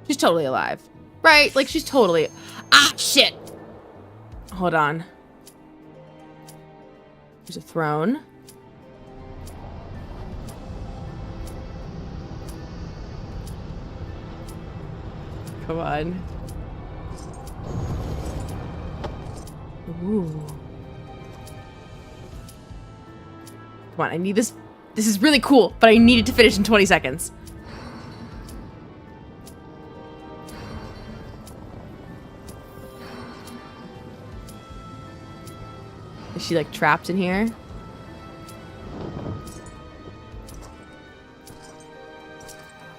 She's totally alive. Right? Like, she's totally... Ah, shit! Hold on. There's a throne. Come on. Ooh. Come on, I need this. This is really cool, but I need it to finish in 20 seconds. Is she like trapped in here?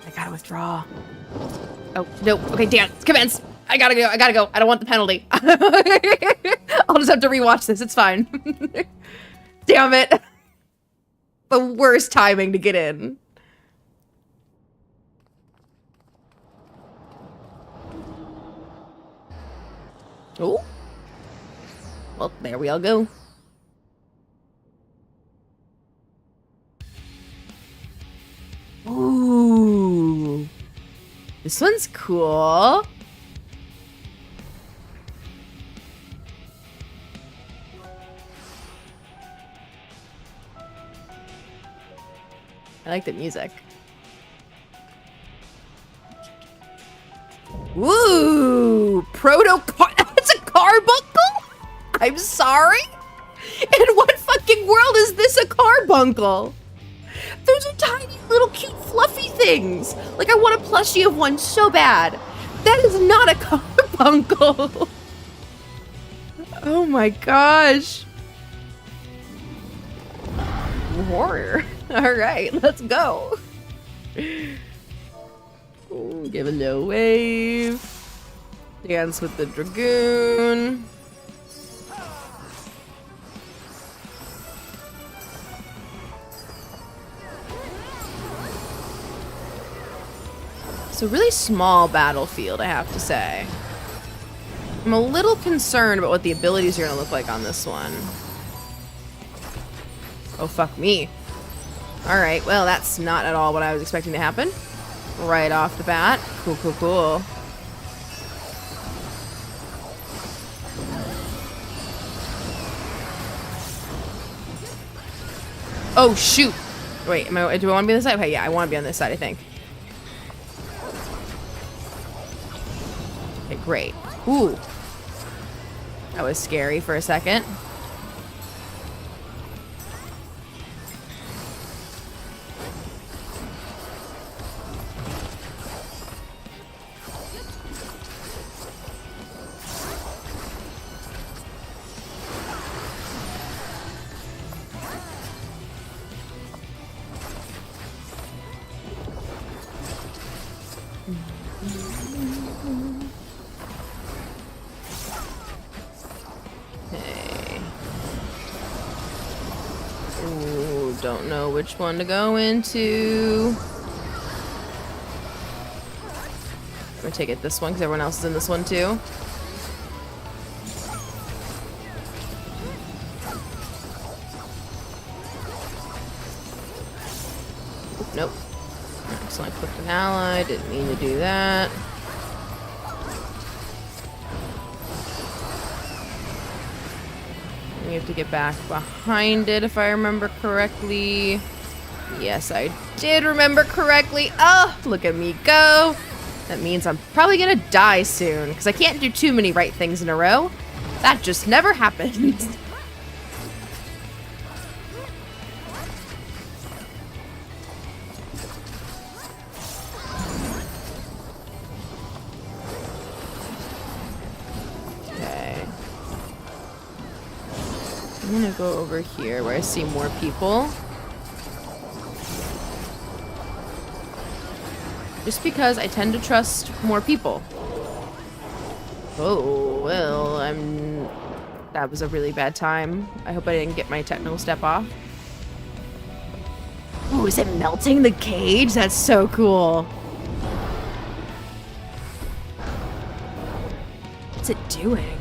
I gotta withdraw. Oh, no. Okay, damn. Commence. I gotta go. I gotta go. I don't want the penalty. I'll just have to rewatch this. It's fine. Damn it. The worst timing to get in. Oh. Well, there we all go. Ooh. This one's cool. I like the music. Woo! Proto-car- It's a carbuncle? I'm sorry? In what fucking world is this a carbuncle? Those are tiny little cute fluffy things. Like, I want a plushie of one so bad. That is not a carbuncle. Oh my gosh. Warrior. Alright, let's go. Ooh, give a low wave. Dance with the dragoon. It's a really small battlefield, I have to say. I'm a little concerned about what the abilities are going to look like on this one. Oh, fuck me. Alright, well, that's not at all what I was expecting to happen. Right off the bat. Cool, cool, cool. Oh, shoot! Wait, do I want to be on this side? Okay, yeah, I want to be on this side, I think. Okay, great. Ooh. That was scary for a second. don't know which one to go into. I'm gonna take it this one because everyone else is in this one too. Oop, nope. So I clicked an ally, didn't mean to do that. We have to get back behind it if I remember correctly. Yes, I did remember correctly. Oh, look at me go. That means I'm probably gonna die soon because I can't do too many right things in a row. That just never happens. Okay. I'm gonna go over here where I see more people. Just because I tend to trust more people. Oh, well, that was a really bad time. I hope I didn't get my technical step off. Oh, is it melting the cage? That's so cool. What's it doing?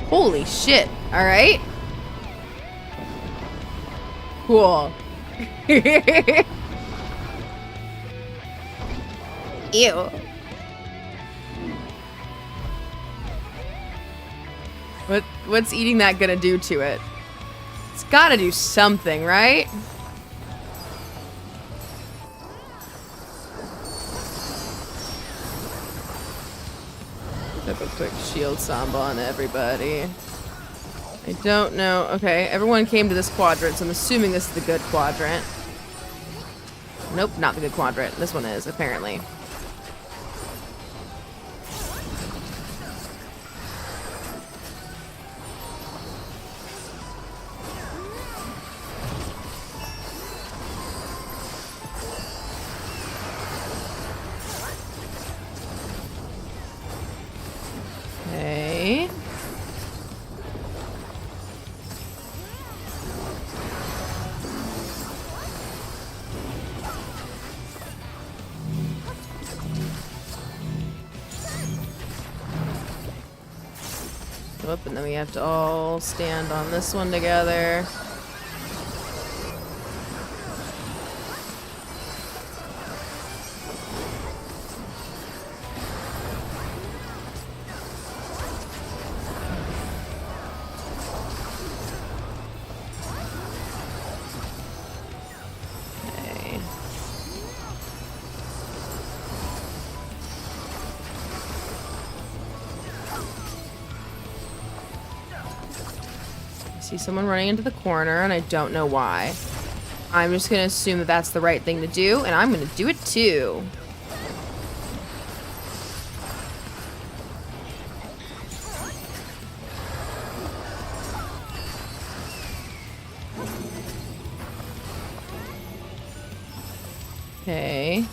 Holy shit. Alright. Cool. Ew. What's eating that gonna do to it? It's gotta do something, right? Have a quick shield samba on everybody. I don't know. Okay, everyone came to this quadrant, so I'm assuming this is the good quadrant. Nope, not the good quadrant. This one is, apparently. Okay. Up, and then we have to all stand on this one together. Okay. See someone running into the corner, and I don't know why. I'm just gonna assume that that's the right thing to do, and I'm gonna do it too. Okay.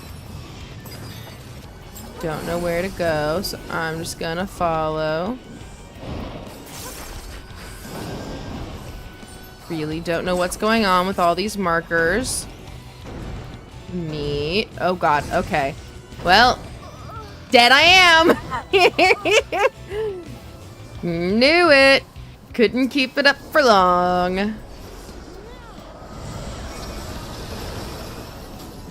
Don't know where to go, so I'm just gonna follow. Really don't know what's going on with all these markers. Neat. Oh god, okay. Well, dead I am! Knew it! Couldn't keep it up for long.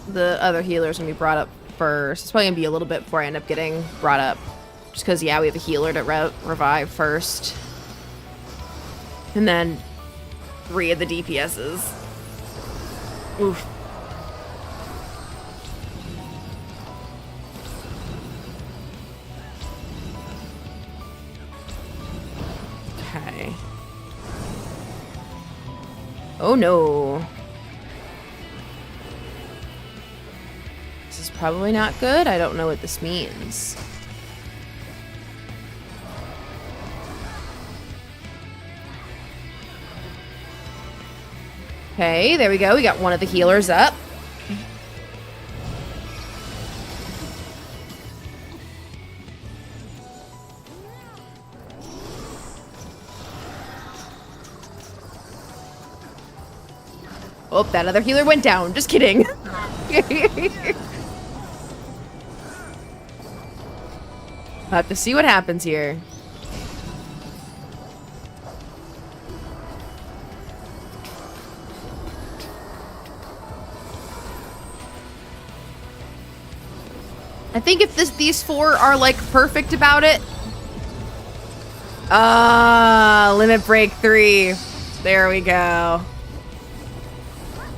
The other healer's gonna be brought up first. It's probably gonna be a little bit before I end up getting brought up. Just because, yeah, we have a healer to revive first. And then 3 of the DPSs. Oof. Okay. Oh no. This is probably not good. I don't know what this means. Okay, there we go. We got one of the healers up. Oh, that other healer went down. Just kidding. I'll have to see what happens here. I think if these four are like perfect about it. Limit break 3. There we go.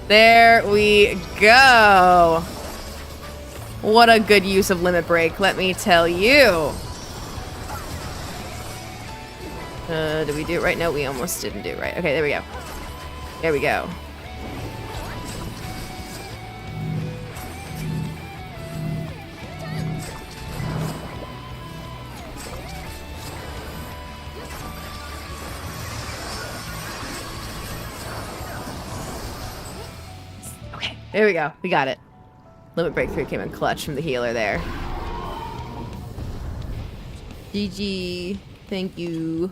There we go. What a good use of limit break, let me tell you. Did we do it right? No, we almost didn't do it right. Okay, there we go. There we go. Okay, there we go. We got it. Limit break 3 came in clutch from the healer there. GG. Thank you.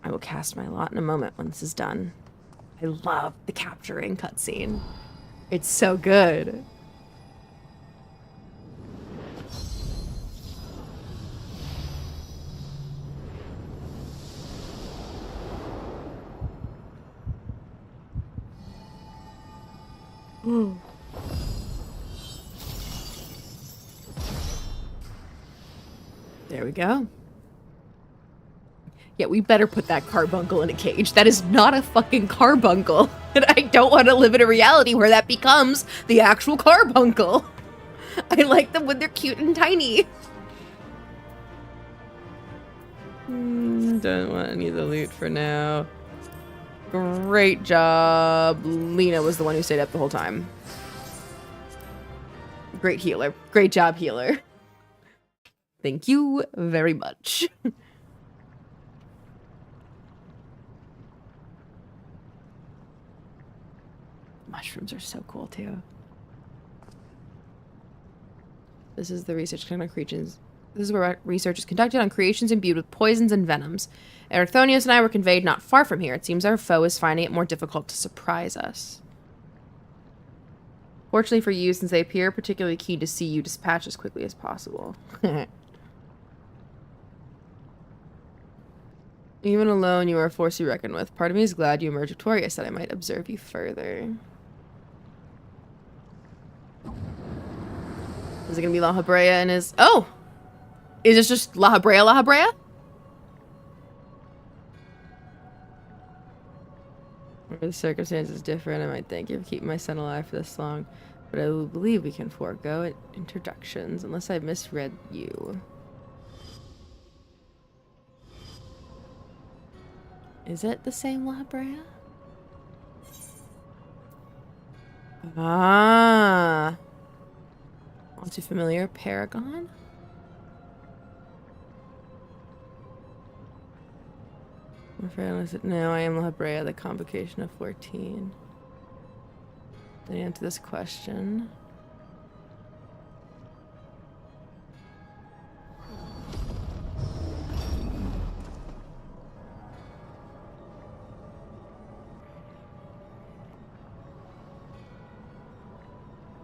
I will cast my lot in a moment when this is done. I love the capturing cutscene. It's so good. There we go. Yeah, we better put that carbuncle in a cage. That is not a fucking carbuncle. And I don't want to live in a reality where that becomes the actual carbuncle. I like them when they're cute and tiny. Don't want any of the loot for now. Great job. Lena was the one who stayed up the whole time. Great healer. Great job, healer. Thank you very much. Mushrooms are so cool too. This is the research conducted on creations. This is where research is conducted on creations imbued with poisons and venoms. Ericthonius and I were conveyed not far from here. It seems our foe is finding it more difficult to surprise us. Fortunately for you, since they appear particularly keen to see you dispatch as quickly as possible. Even alone, you are a force to be reckoned with. Part of me is glad you emerged victorious, that I might observe you further. Is it gonna be La Habrea and his... Oh! Is this just La Habrea, La Habrea? Where the circumstances different, I might thank you for keeping my son alive for this long. But I believe we can forego introductions, unless I misread you. Is it the same La Habrea? Ah. All too familiar. Paragon? I'm afraid I listed. No, I am La Habrea, the convocation of 14. Did I answer this question?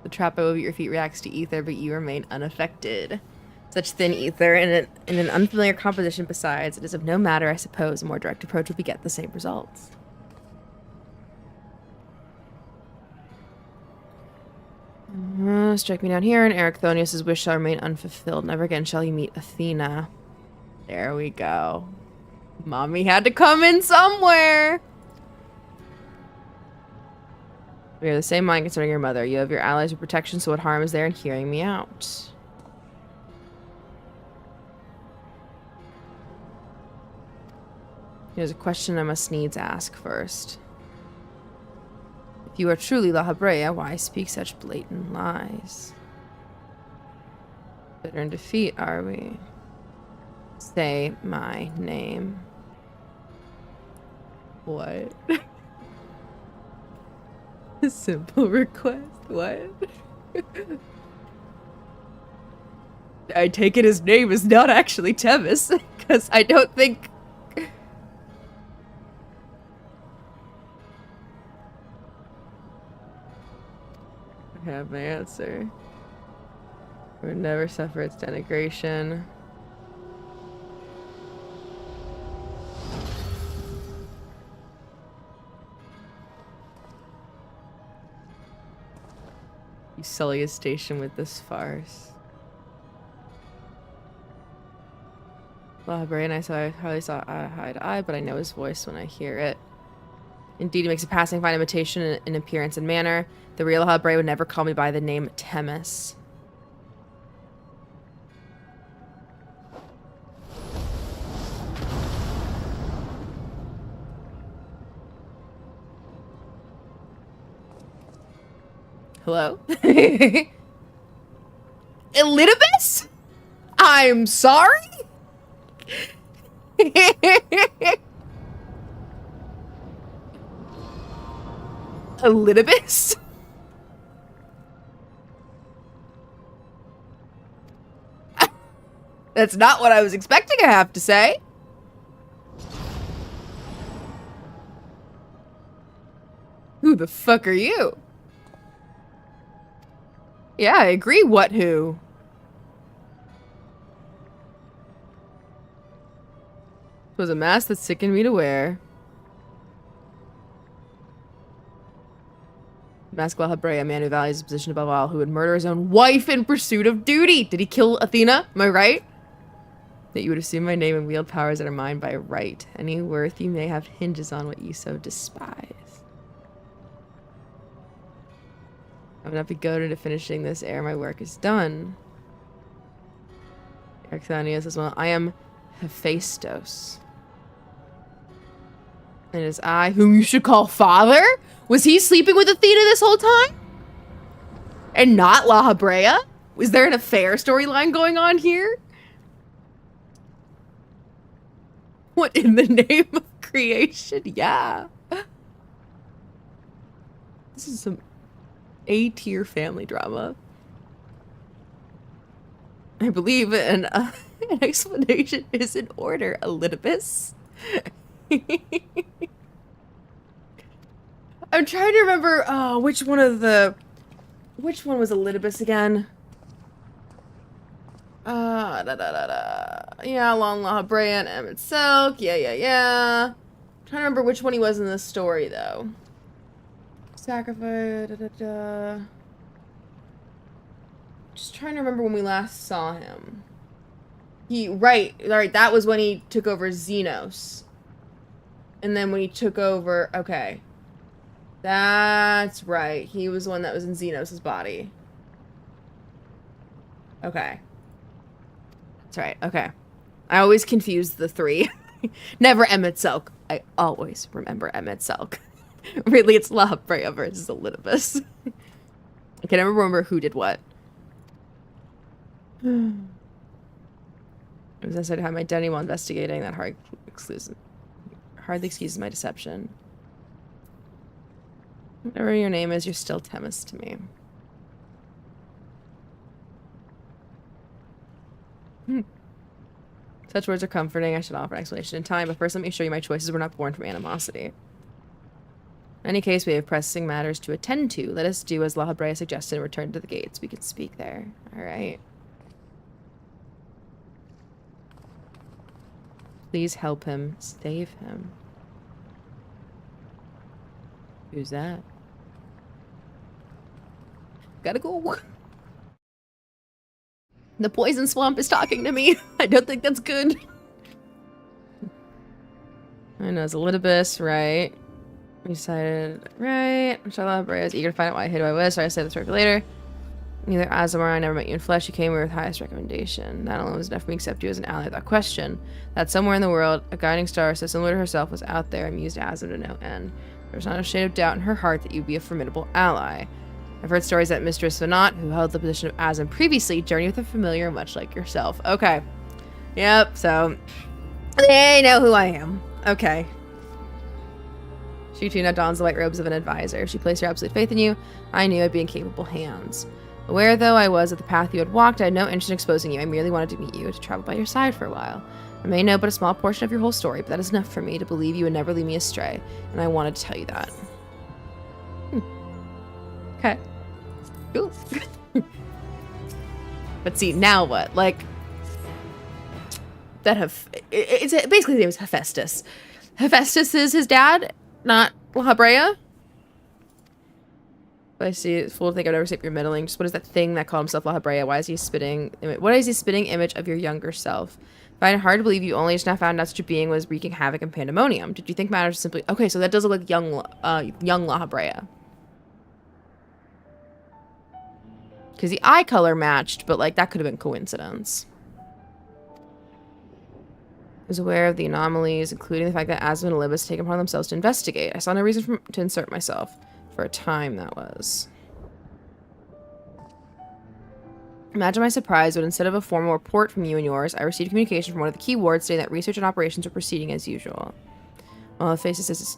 The trap over your feet reacts to ether, but you remain unaffected. Such thin ether in an unfamiliar composition besides. It is of no matter, I suppose. A more direct approach would beget the same results. Strike me down here, and Ericthonius' wish shall remain unfulfilled. Never again shall you meet Athena. There we go. Mommy had to come in somewhere. We are the same mind concerning your mother. You have your allies with protection, so what harm is there in hearing me out? Here's a question I must needs ask first. If you are truly La Habrea, why speak such blatant lies? Bitter in defeat, are we? Say my name. What? A simple request. What? I take it his name is not actually Tevis, because I don't think... have my answer. I would never suffer its denigration. You sully his station with this farce. Bray and I hardly saw eye to eye, but I know his voice when I hear it. Indeed, he makes a passing fine imitation in appearance and manner. The real Bray would never call me by the name Temis. Hello? Elidibus? I'm sorry? Elidibus? That's not what I was expecting, I have to say. Who the fuck are you? Yeah, I agree, what who? It was a mask that sickened me to wear. Mask Bray, a man who values his position above all, who would murder his own wife in pursuit of duty. Did he kill Athena? Am I right? That you would assume my name and wield powers that are mine by right. Any worth you may have hinges on what you so despise. I would not be goaded to finishing this ere my work is done. Erxanius says, well, I am Hephaestus. And it is I whom you should call father? Was he sleeping with Athena this whole time? And not La Habrea? Was there an affair storyline going on here? What in the name of creation? Yeah. This is some A-tier family drama. I believe an explanation is in order, Elidibus. I'm trying to remember which one was Elidibus again? Yeah, Long La Habrea and Emmett Silk. Yeah. I'm trying to remember which one he was in this story though. Sacrifice. Just trying to remember when we last saw him. Right, that was when he took over Xenos. And then when he took over, okay. That's right. He was the one that was in Xenos' body. Okay. That's right, okay. I always confuse the three. Never Emmett Silk. I always remember Emmett Silk. Really, it's La Habrea versus Elidibus. I can never remember who did what. It was necessary to have my identity while investigating. That hardly excuses my deception. Whatever your name is, you're still Temis to me. Such words are comforting. I should offer an explanation in time, but first let me show you my choices were not born from animosity. In any case, we have pressing matters to attend to. Let us do as La Habrea suggested and return to the gates. We can speak there. Alright. Please help him. Save him. Who's that? Gotta go. The poison swamp is talking to me. I don't think that's good. I know it's Elidibus, right? We decided, right. Inshallah, Bray was eager to find out who I was, so I said this right for later. Neither Azam or I never met you in flesh. You came here with highest recommendation. That alone was enough for me to accept you as an ally without question. That somewhere in the world, a guiding star so similar to herself was out there and used Azam to no end. There was not a shade of doubt in her heart that you'd be a formidable ally. I've heard stories that Mistress Vanat, who held the position of Azam previously, journeyed with a familiar much like yourself. Okay. Yep, so they know who I am. Okay. She too now dons the white robes of an advisor. If she placed her absolute faith in you, I knew I'd be in capable hands. Aware, though, I was of the path you had walked, I had no interest in exposing you. I merely wanted to meet you, to travel by your side for a while. I may know but a small portion of your whole story, but that is enough for me to believe you would never lead me astray, and I wanted to tell you that. Okay. Cool. But see, now what? Like, it's basically his name is Hephaestus. Hephaestus is his dad, not La Habrea. I see. It's fool to think I've never seen your middling. Just what is that thing that called himself La Habrea? Why is he spitting? What is he spitting image of your younger self? I find it hard to believe you only just now found out such a being was wreaking havoc in Paendaemonium. Did you think matters simply? Okay, so that does look like young La Habrea. Because the eye color matched, but like that could have been coincidence. I was aware of the anomalies, including the fact that Asmund and Olympus taken upon themselves to investigate. I saw no reason to insert myself. For a time, that was. Imagine my surprise when instead of a formal report from you and yours, I received communication from one of the key wards stating that research and operations were proceeding as usual. While Hephaestus'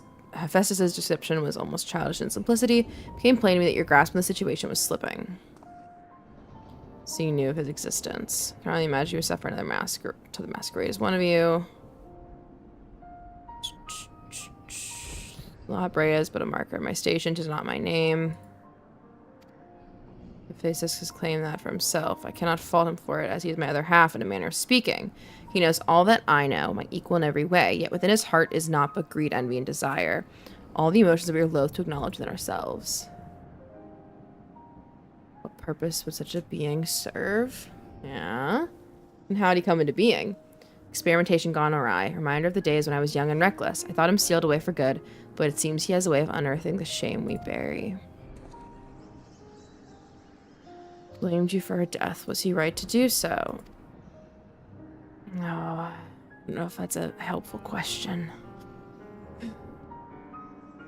deception was almost childish in simplicity, it became plain to me that your grasp on the situation was slipping. So you knew of his existence. I can only imagine you would suffer another to the masquerade as one of you. La Brea is but a marker of my station, 'tis not my name. Hephaestus has claimed that for himself. I cannot fault him for it, as he is my other half in a manner of speaking. He knows all that I know, my equal in every way, yet within his heart is naught but greed, envy, and desire. All the emotions that we are loath to acknowledge within ourselves. What purpose would such a being serve? Yeah. And how did he come into being? Experimentation gone awry. Reminder of the days when I was young and reckless. I thought him sealed away for good, but it seems he has a way of unearthing the shame we bury. Blamed you for her death. Was he right to do so? No, I don't know if that's a helpful question.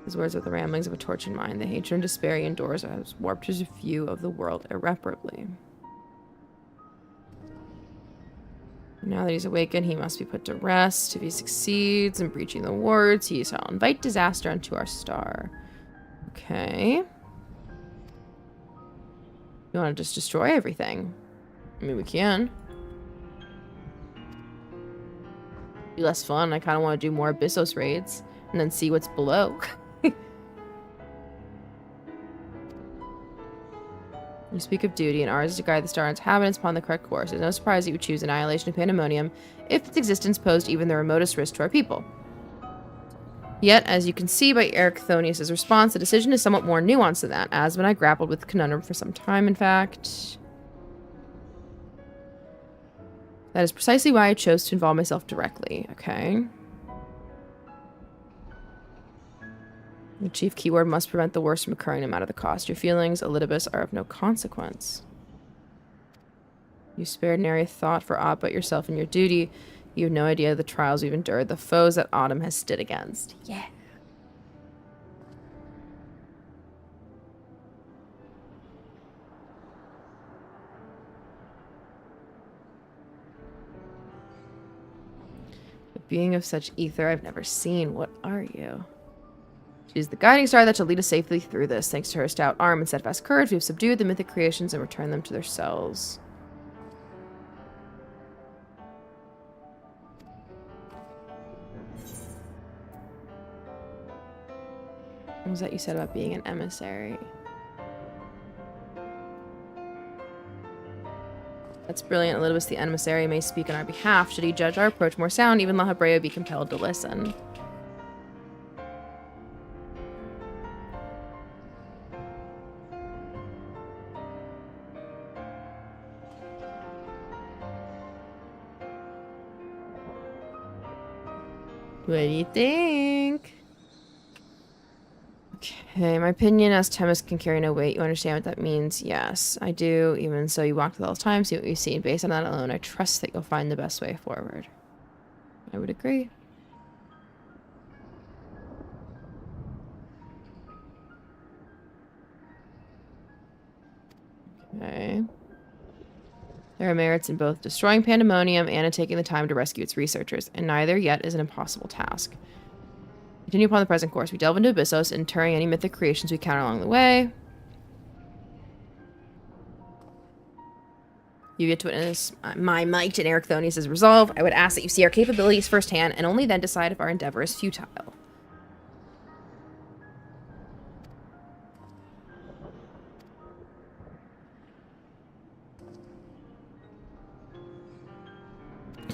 His words are the ramblings of a tortured mind. The hatred and despair he endures has warped his view of the world irreparably. Now that he's awakened, he must be put to rest. If he succeeds in breaching the wards, he shall invite disaster unto our star. Okay. You want to just destroy everything? I mean, we can. Be less fun. I kind of want to do more Abyssos raids and then see what's below. You speak of duty, and ours is to guide the star and its inhabitants upon the correct course. It's no surprise that you would choose annihilation of Paendaemonium if its existence posed even the remotest risk to our people. Yet, as you can see by Erechthonius' response, the decision is somewhat more nuanced than that, as when I grappled with the conundrum for some time, in fact. That is precisely why I chose to involve myself directly, okay? The chief keyword must prevent the worst from occurring no matter the cost. Your feelings, Elidibus, are of no consequence. You spared nary a thought for aught but yourself and your duty. You have no idea of the trials we've endured, the foes that Autumn has stood against. Yeah. A being of such ether I've never seen. What are you? She is the guiding star that shall lead us safely through this. Thanks to her stout arm and steadfast courage, we have subdued the mythic creations and returned them to their cells. What was that you said about being an emissary? That's brilliant. Elidibus the emissary may speak on our behalf. Should he judge our approach more sound, even La Habrea would be compelled to listen. What do you think? Okay, my opinion as Temis can carry no weight. You understand what that means? Yes, I do. Even so, you walked with all the time, see what you've seen. Based on that alone, I trust that you'll find the best way forward. I would agree. Okay. There are merits in both destroying Paendaemonium and in taking the time to rescue its researchers, and neither yet is an impossible task. Continue upon the present course. We delve into Abyssos, interring any mythic creations we encounter along the way. You get to witness my might and Erechthonius' resolve. I would ask that you see our capabilities firsthand, and only then decide if our endeavor is futile.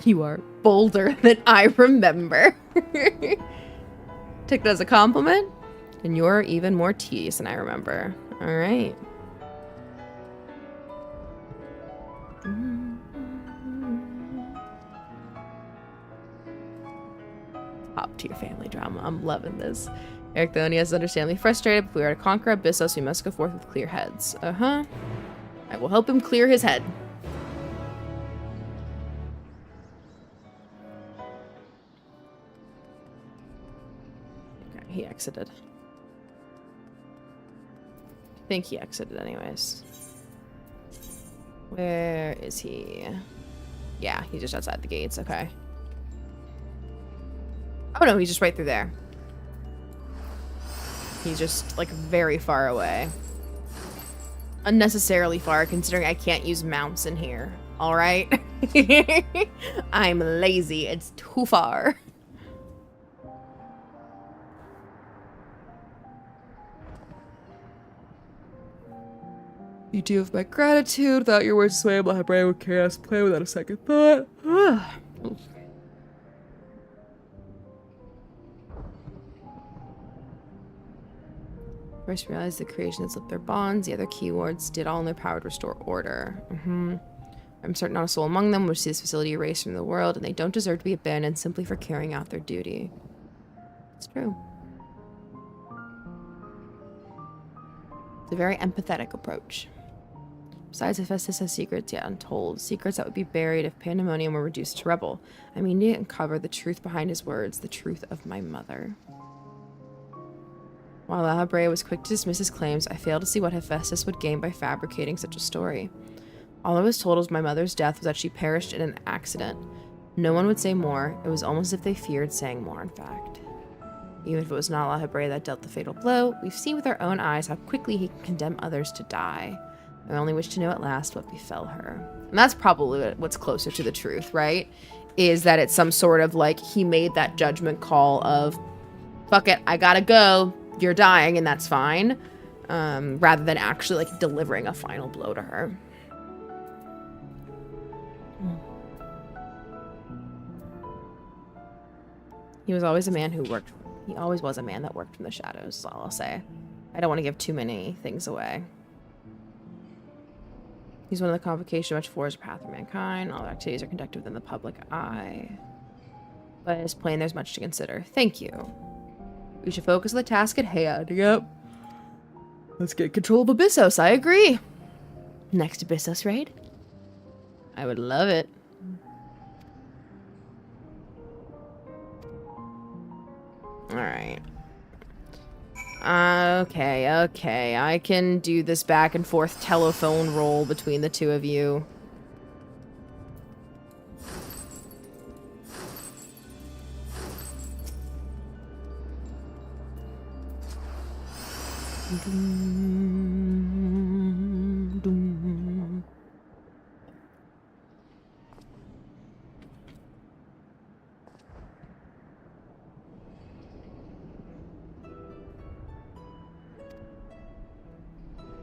You are bolder than I remember. Took it as a compliment, and you're even more tedious than I remember. All right. Top tier family drama. I'm loving this. Eric the Oni is understandably frustrated. If we are to conquer Abyssos, we must go forth with clear heads. I will help him clear his head. Okay, he exited. I think he exited anyways. Where is he? Yeah, he's just outside the gates. Okay. Oh no, he's just right through there. He's just, like, very far away. Unnecessarily far, considering I can't use mounts in here. Alright? I'm lazy. It's too far. You do have my gratitude. Without your words sway, my brain would chaos play without a second thought. First realized the creation had slipped their bonds. The other keywords did all in their power to restore order. I'm certain not a soul among them would see this facility erased from the world, and they don't deserve to be abandoned simply for carrying out their duty. It's true. It's a very empathetic approach. Besides, Hephaestus has secrets yet untold. Secrets that would be buried if Paendaemonium were reduced to rubble. I mean to uncover the truth behind his words, the truth of my mother. While Alabrea was quick to dismiss his claims, I failed to see what Hephaestus would gain by fabricating such a story. All I was told of my mother's death was that she perished in an accident. No one would say more. It was almost as if they feared saying more, in fact. Even if it was not Alabrea that dealt the fatal blow, we've seen with our own eyes how quickly he can condemn others to die. I only wish to know at last what befell her. And that's probably what's closer to the truth, right? Is that it's some sort of, like, he made that judgment call of, fuck it, I gotta go. You're dying, and that's fine, rather than actually, like, delivering a final blow to her. He was always a man who worked. He always was a man that worked from the shadows, is all I'll say. I don't want to give too many things away. He's one of the convocation which forged the path for mankind. All the activities are conducted within the public eye. But it's plain there's much to consider. Thank you. We should focus on the task at hand. Yep. Let's get control of Abyssos. I agree. Next Abyssos raid? I would love it. Alright. Okay. I can do this back and forth telephone roll between the two of you.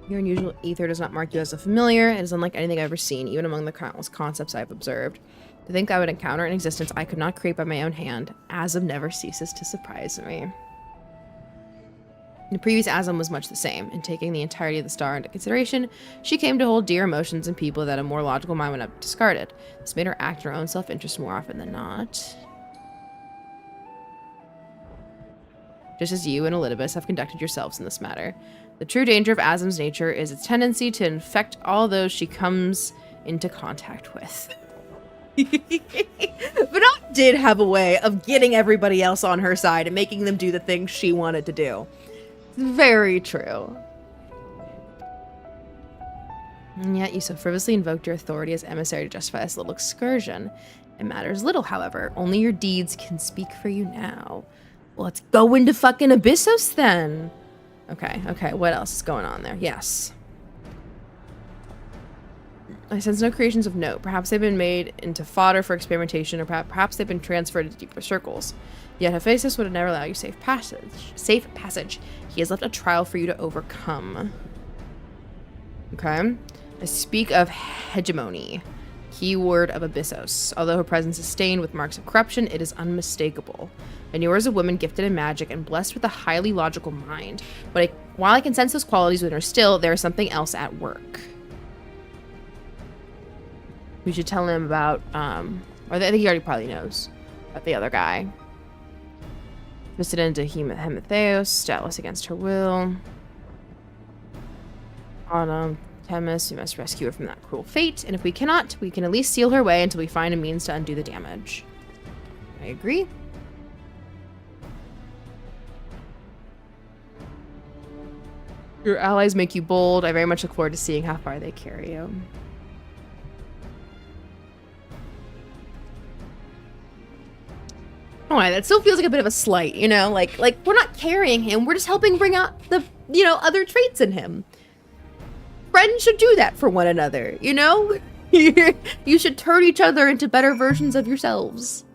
Your unusual ether does not mark you as a familiar. It is unlike anything I've ever seen, even among the countless concepts I've observed. To think I would encounter an existence I could not create by my own hand, Azam never ceases to surprise me. The previous Azam was much the same, and taking the entirety of the star into consideration, she came to hold dear emotions and people that a more logical mind would have discarded. This made her act in her own self-interest more often than not. Just as you and Elidibus have conducted yourselves in this matter. The true danger of Azam's nature is its tendency to infect all those she comes into contact with. But did have a way of getting everybody else on her side and making them do the things she wanted to do. Very true. And yet you so frivolously invoked your authority as emissary to justify this little excursion. It matters little, however. Only your deeds can speak for you now. Well, let's go into fucking Abyssos then. Okay, what else is going on there? Yes. I sense no creations of note. Perhaps they've been made into fodder for experimentation, or perhaps they've been transferred to deeper circles. Yet Hephaestus would have never allowed you safe passage. He has left a trial for you to overcome. Okay. I speak of hegemony. Keyword of Abyssos. Although her presence is stained with marks of corruption, it is unmistakable. Anura is a woman gifted in magic and blessed with a highly logical mind. But while I can sense those qualities within her still, there is something else at work. We should tell him about, or I think he already probably knows about the other guy. Twisted into Hemetheus, stateless against her will. Autumn, Themis, we must rescue her from that cruel fate, and if we cannot, we can at least seal her away until we find a means to undo the damage. I agree. Your allies make you bold. I very much look forward to seeing how far they carry you. Oh, that still feels like a bit of a slight, you know? Like we're not carrying him. We're just helping bring out the, you know, other traits in him. Friends should do that for one another, you know? You should turn each other into better versions of yourselves.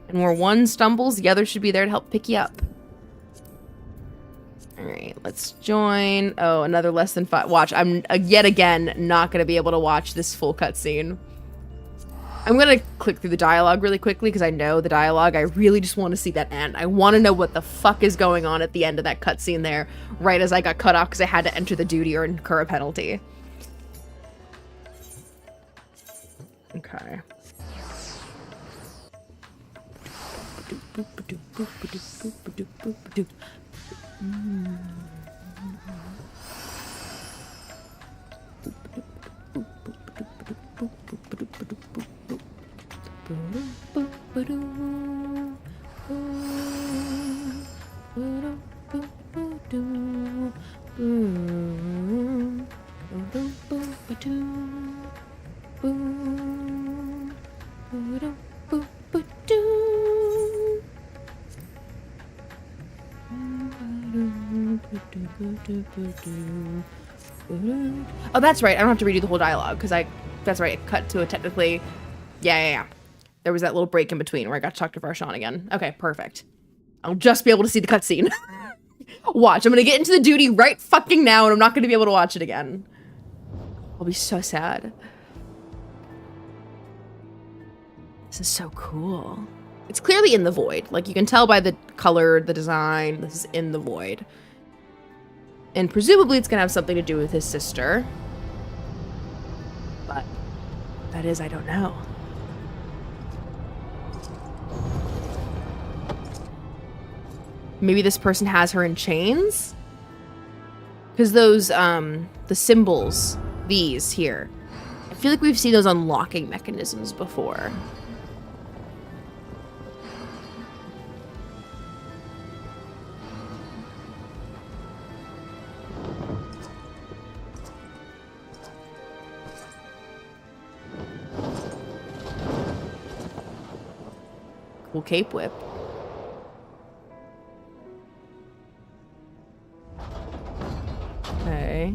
And where one stumbles, the other should be there to help pick you up. Alright, let's join. Oh, another less than 5. Watch, I'm yet again not going to be able to watch this full cutscene. I'm going to click through the dialogue really quickly because I know the dialogue. I really just want to see that end. I want to know what the fuck is going on at the end of that cutscene there, right as I got cut off because I had to enter the duty or incur a penalty. Okay. Oh, that's right. I don't have to redo the whole dialogue because that's right. It cut to a technically, yeah. There was that little break in between where I got to talk to Varshan again. Okay, perfect. I'll just be able to see the cutscene. Watch, I'm gonna get into the duty right fucking now and I'm not gonna be able to watch it again. I'll be so sad. This is so cool. It's clearly in the void. Like, you can tell by the color, the design, this is in the void. And presumably it's gonna have something to do with his sister. But what that is, I don't know. Maybe this person has her in chains? Because those, the symbols, these here, I feel like we've seen those unlocking mechanisms before. Cool cape whip. Okay.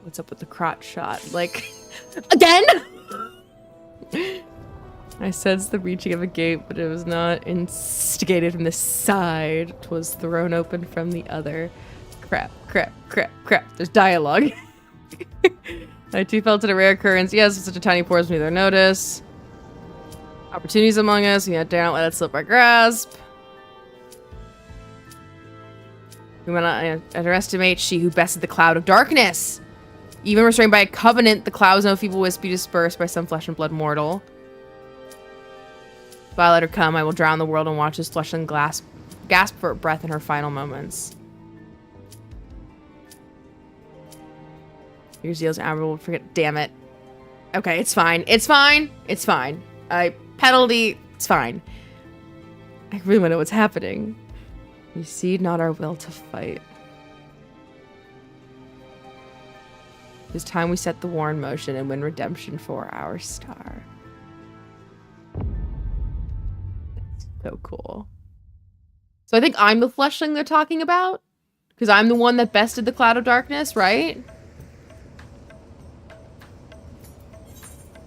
What's up with the crotch shot? Like, again? I sensed the reaching of a gate, but it was not instigated from the side. 'Twas thrown open from the other. Crap. There's dialogue. I too felt it a rare occurrence. Yes, with such a tiny pore as neither notice. Opportunities among us, we dare not let it slip our grasp. We might not underestimate she who bested the cloud of darkness. Even restrained by a covenant, the clouds no feeble wisp be dispersed by some flesh and blood mortal. If I let her come, I will drown the world and watch his flesh and gasp for breath in her final moments. Your zeal's admirable. Forget. Damn it. Okay, it's fine. It's fine. It's fine. Penalty. It's fine. I really want to know what's happening. We cede not our will to fight. It is time we set the war in motion and win redemption for our star. That's so cool. So I think I'm the fleshling they're talking about? Because I'm the one that bested the cloud of darkness, right?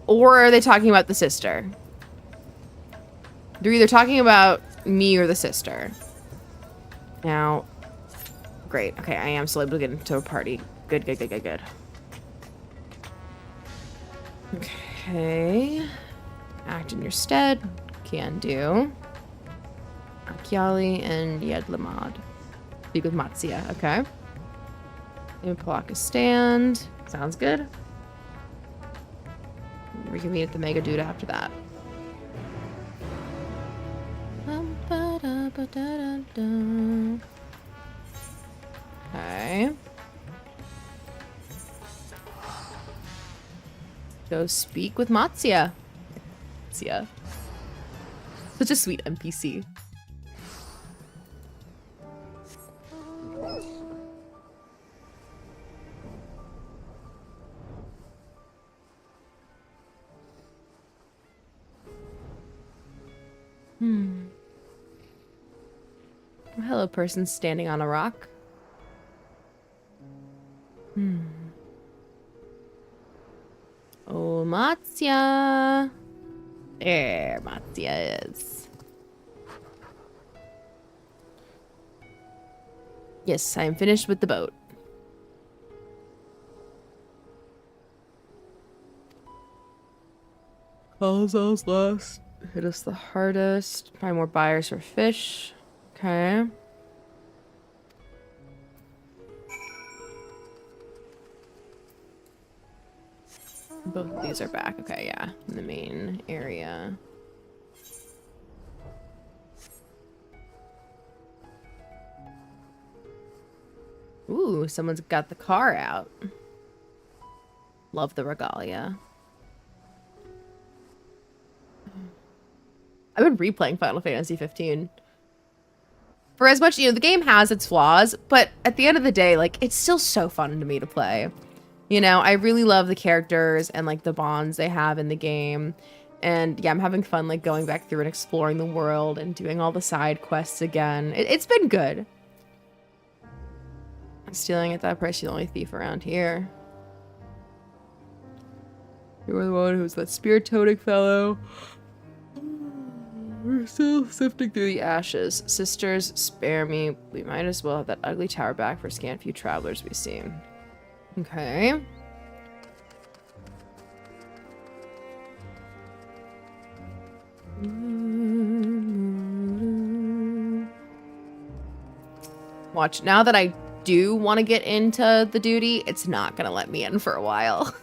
Or are they talking about the sister? They're either talking about me or the sister. Now, great. Okay, I am still able to get into a party. Good. Okay. Act in your stead. Can do. Akiali and Yedlamad. Speak with Matsia. Okay. Impalaka stand. Sounds good. We can meet at the Mega Dude after that. Okay. Go speak with Matsia. Matsia. Such a sweet NPC. Hello, person standing on a rock. Oh, Matsia. There, Matsia is. Yes, I am finished with the boat. Calls us last. Hit us the hardest. Find more buyers for fish. Okay. Both of these are back. Okay, yeah. In the main area. Ooh, someone's got the car out. Love the regalia. I've been replaying Final Fantasy 15. For as much, the game has its flaws, but at the end of the day, like, it's still so fun to me to play. I really love the characters and, like, the bonds they have in the game. And, yeah, I'm having fun, like, going back through and exploring the world and doing all the side quests again. It's been good. Stealing at that price, you're the only thief around here. You were the one who's that spear-toting fellow. We're still sifting through the ashes. Sisters, spare me. We might as well have that ugly tower back for scant few travelers we see. Okay. Watch, now that I do want to get into the duty, it's not gonna let me in for a while.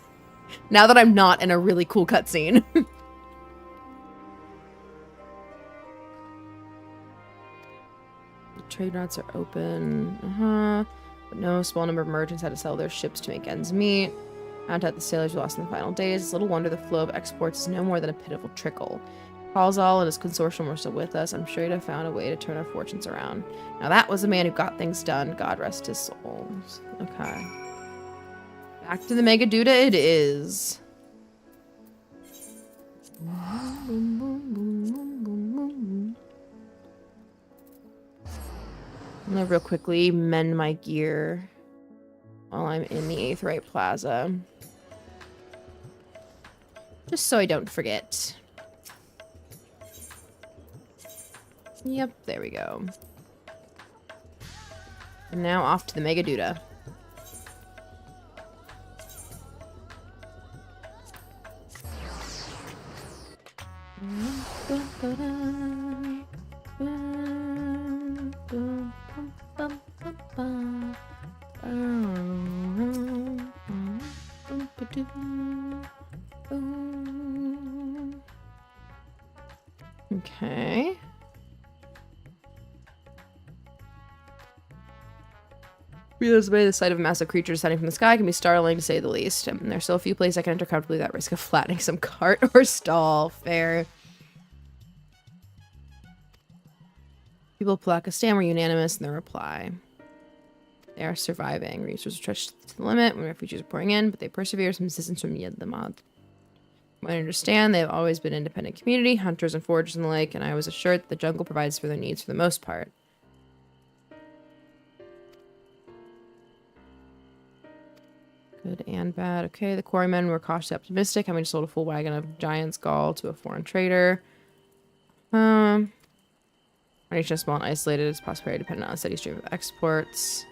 Now that I'm not in a really cool cutscene. Trade routes are open. But no small number of merchants had to sell their ships to make ends meet. Contact the sailors who lost in the final days. It's little wonder the flow of exports is no more than a pitiful trickle. Paulzal and his consortium were still with us. I'm sure he'd have found a way to turn our fortunes around. Now that was a man who got things done. God rest his soul. Okay. Back to the Mega Duda it is. I'm gonna real quickly mend my gear while I'm in the Aetheryte Plaza. Just so I don't forget. Yep, there we go. And now off to the Mega Duda. Okay. Realistically, the sight of a massive creature descending from the sky can be startling to say the least. And there's still a few places I can enter comfortably without risk of flattening some cart or stall. Fair. People of Palakistan were unanimous in their reply. They are surviving. Resources are stretched to the limit when refugees are pouring in, but they persevere with some assistance from Yedlamad. I understand they have always been an independent community, hunters and foragers and the like, and I was assured that the jungle provides for their needs for the most part. Good and bad. Okay, the quarrymen were cautiously optimistic, having sold a full wagon of giant's gall to a foreign trader. Our nation is small and isolated. Its prosperity dependent on a steady stream of exports.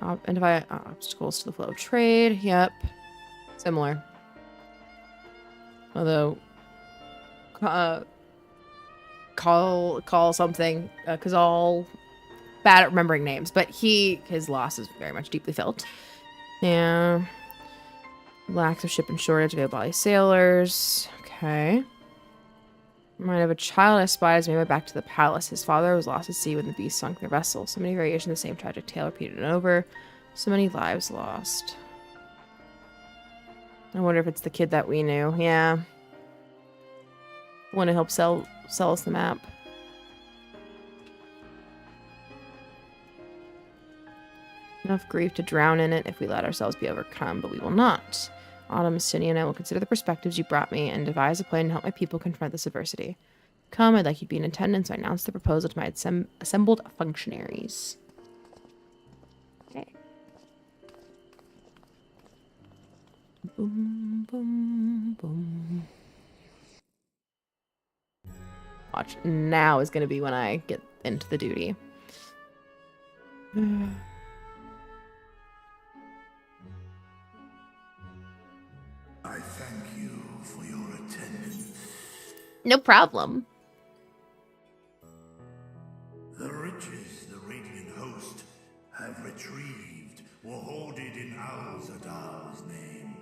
Identify obstacles to the flow of trade. Yep. Similar. Although, call something, because all bad at remembering names, but his loss is very much deeply felt. Yeah. Lacks of ship and shortage of able-bodied sailors. Okay. Might have a child I spied as made my way back to the palace. His father was lost at sea when the beast sunk their vessel. So many variations of the same tragic tale repeated and over. So many lives lost. I wonder if it's the kid that we knew. Yeah. Want to help sell us the map. Enough grief to drown in it if we let ourselves be overcome, but we will not. Autumn, Cindy, and I will consider the perspectives you brought me and devise a plan to help my people confront this adversity. Come, I'd like you to be in attendance, so I announce the proposal to my assembled functionaries. Okay. Boom, boom, boom. Watch, now is going to be when I get into the duty. I thank you for your attendance. No problem. The riches the Radiant Host have retrieved were hoarded in Al-Zadar's name.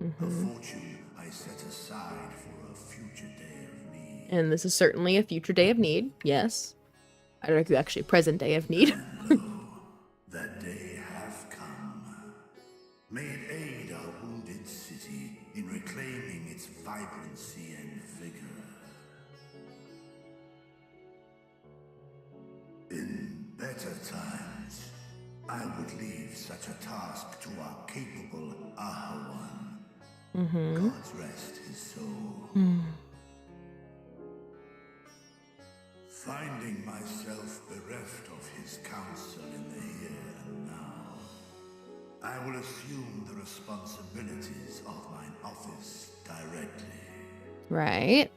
A fortune I set aside for a future day of need. And this is certainly a future day of need, yes. I don't know, actually present day of need. That day hath come. May it aid our wounded city in reclaiming its vibrancy and vigor. In better times, I would leave such a task to our capable Ahawan. God's rest his soul. Finding myself bereft of his counsel in the here and now, I will assume the responsibilities of mine office directly. Right.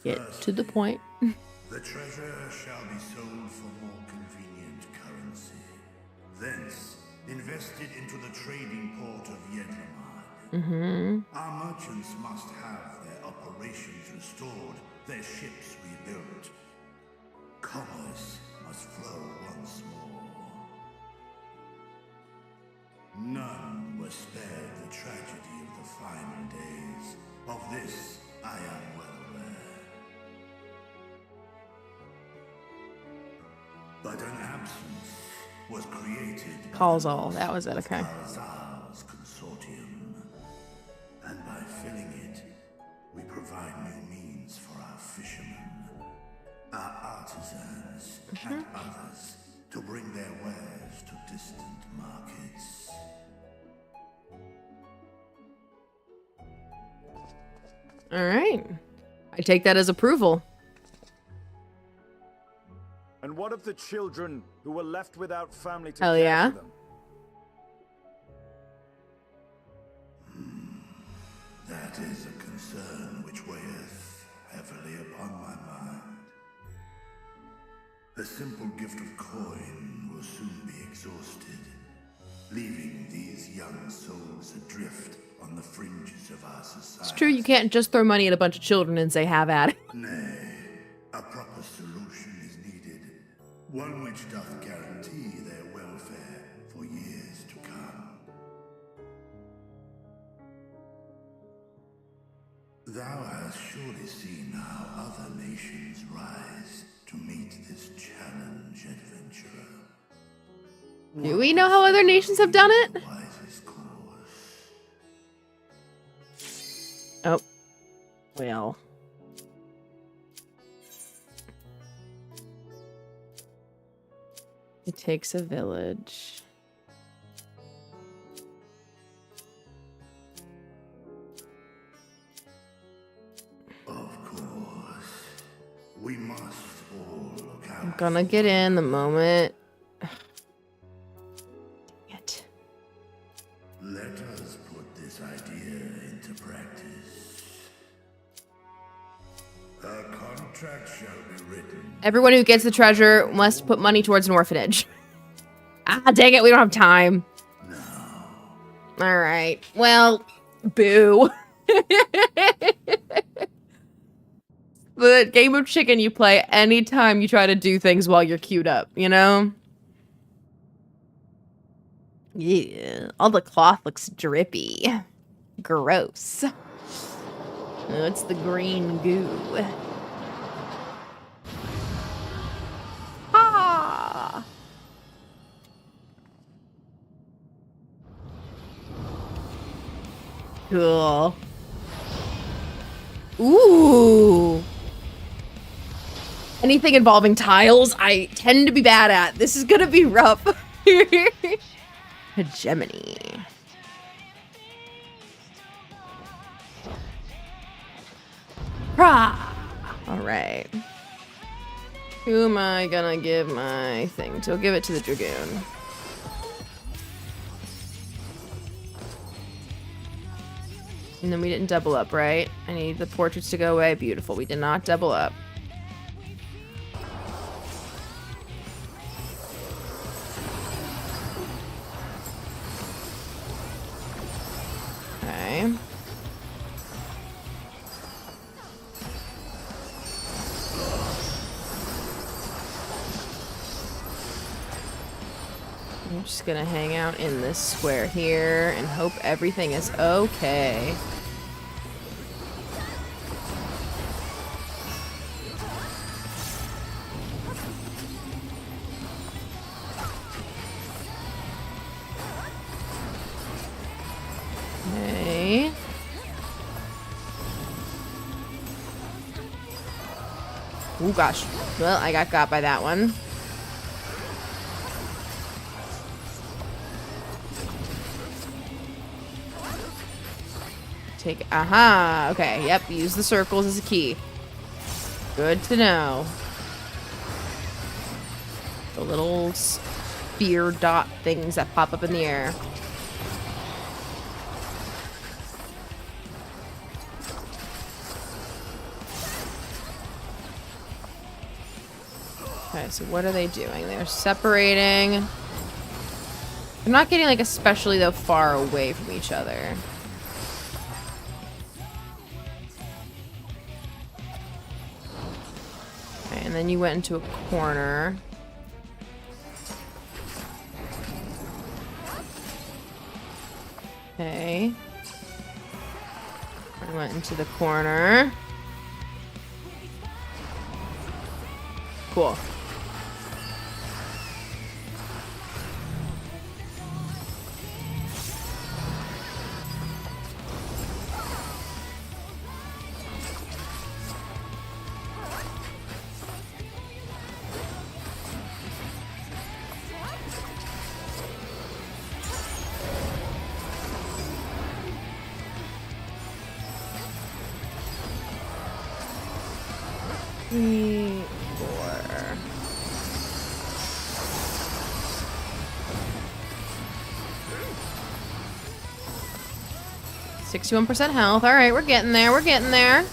Get to the point. The treasure shall be sold for more convenient currency. Thence, invested into the trading port of Yedlamad. Our merchants must have their operations restored, their ships rebuilt. Commerce must flow once more. None were spared the tragedy of the final days. Of this, I am well aware. But an absence was created by Calls the all. loss That was it, of okay. Karazhar's consortium. And by filling it, we provide new means for our fishermen, our artisans, and others to bring their wares to distant markets. All right. I take that as approval. And what of the children who were left without family to Hell care yeah. for them? That is a concern which weigheth heavily upon my mind. A simple gift of coin will soon be exhausted, leaving these young souls adrift on the fringes of our society. It's true, you can't just throw money at a bunch of children and say, have at it. Nay, a proper solution is needed, one which doth guarantee their welfare for years to come. Thou hast surely seen how other nations rise to meet this challenge, adventurer. Do we know how other nations have done it? Wisest course. Oh. Well. It takes a village. Of course, we must all look out. I'm gonna get in the moment. Dang it. Let us put this idea into practice. A contract shall be written. Everyone who gets the treasure must put money towards an orphanage. Ah, dang it, we don't have time. No. Alright. Well, Boo. The game of chicken you play anytime you try to do things while you're queued up, you know? Yeah. All the cloth looks drippy. Gross. Oh, it's the green goo. Ah! Cool. Ooh. Anything involving tiles, I tend to be bad at. This is gonna be rough. Hegemony. Rah! Alright. Who am I gonna give my thing to? I'll give it to the Dragoon. And then we didn't double up, right? I need the portraits to go away. Beautiful. We did not double up. Okay. I'm just gonna hang out in this square here and hope everything is okay. Okay. Oh gosh. Well, I got by that one. Aha, okay, yep, use the circles as a key. Good to know. The little spear dot things that pop up in the air. Okay, so what are they doing? They're separating. They're not getting, like, especially, though, far away from each other. And then you went into a corner. Okay. I went into the corner. Cool. Three, 4. %61 health. All right, we're getting there. We're getting there.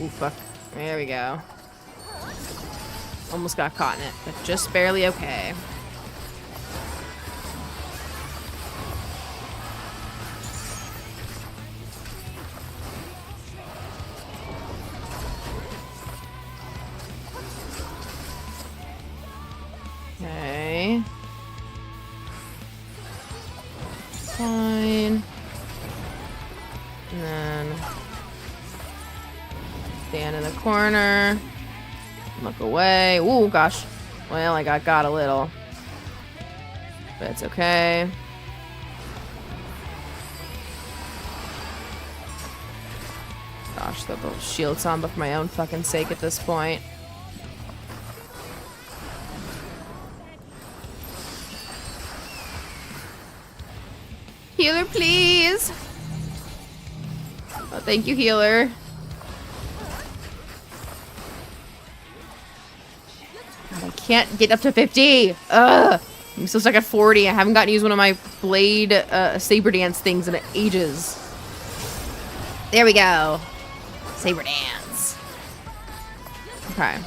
Ooh, fuck. There we go. Almost got caught in it, but just barely okay. Okay. Fine. And then stand in the corner. Look away. Ooh, gosh. Well, I got a little. But it's okay. Gosh, the little shield's on, but for my own fucking sake at this point. Healer, please! Oh, thank you, healer. God, I can't get up to 50! Ugh! I'm still stuck at 40. I haven't gotten to use one of my blade saber dance things in ages. There we go. Saber dance. Okay.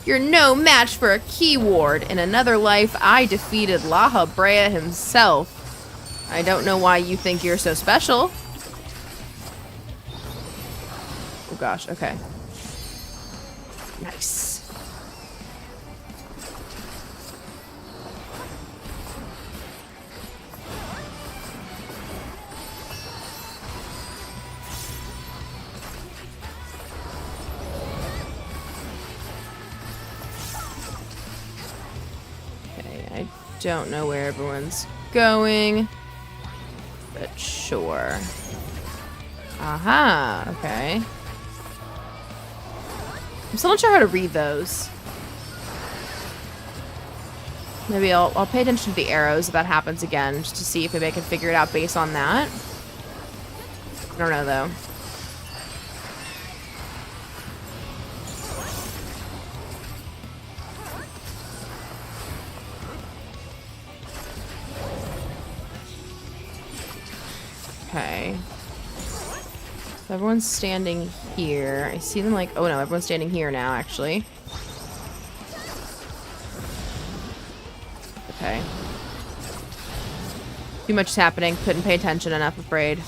You're no match for a key ward. In another life, I defeated La Habrea himself. I don't know why you think you're so special. Oh gosh, okay. Nice. I don't know where everyone's going, but sure. Aha, okay. I'm still not sure how to read those. Maybe I'll pay attention to the arrows if that happens again, just to see if maybe I can figure it out based on that. I don't know, though. Okay. So everyone's standing here. I see them like... Oh, no. Everyone's standing here now, actually. Okay. Too much is happening. Couldn't pay attention enough, afraid.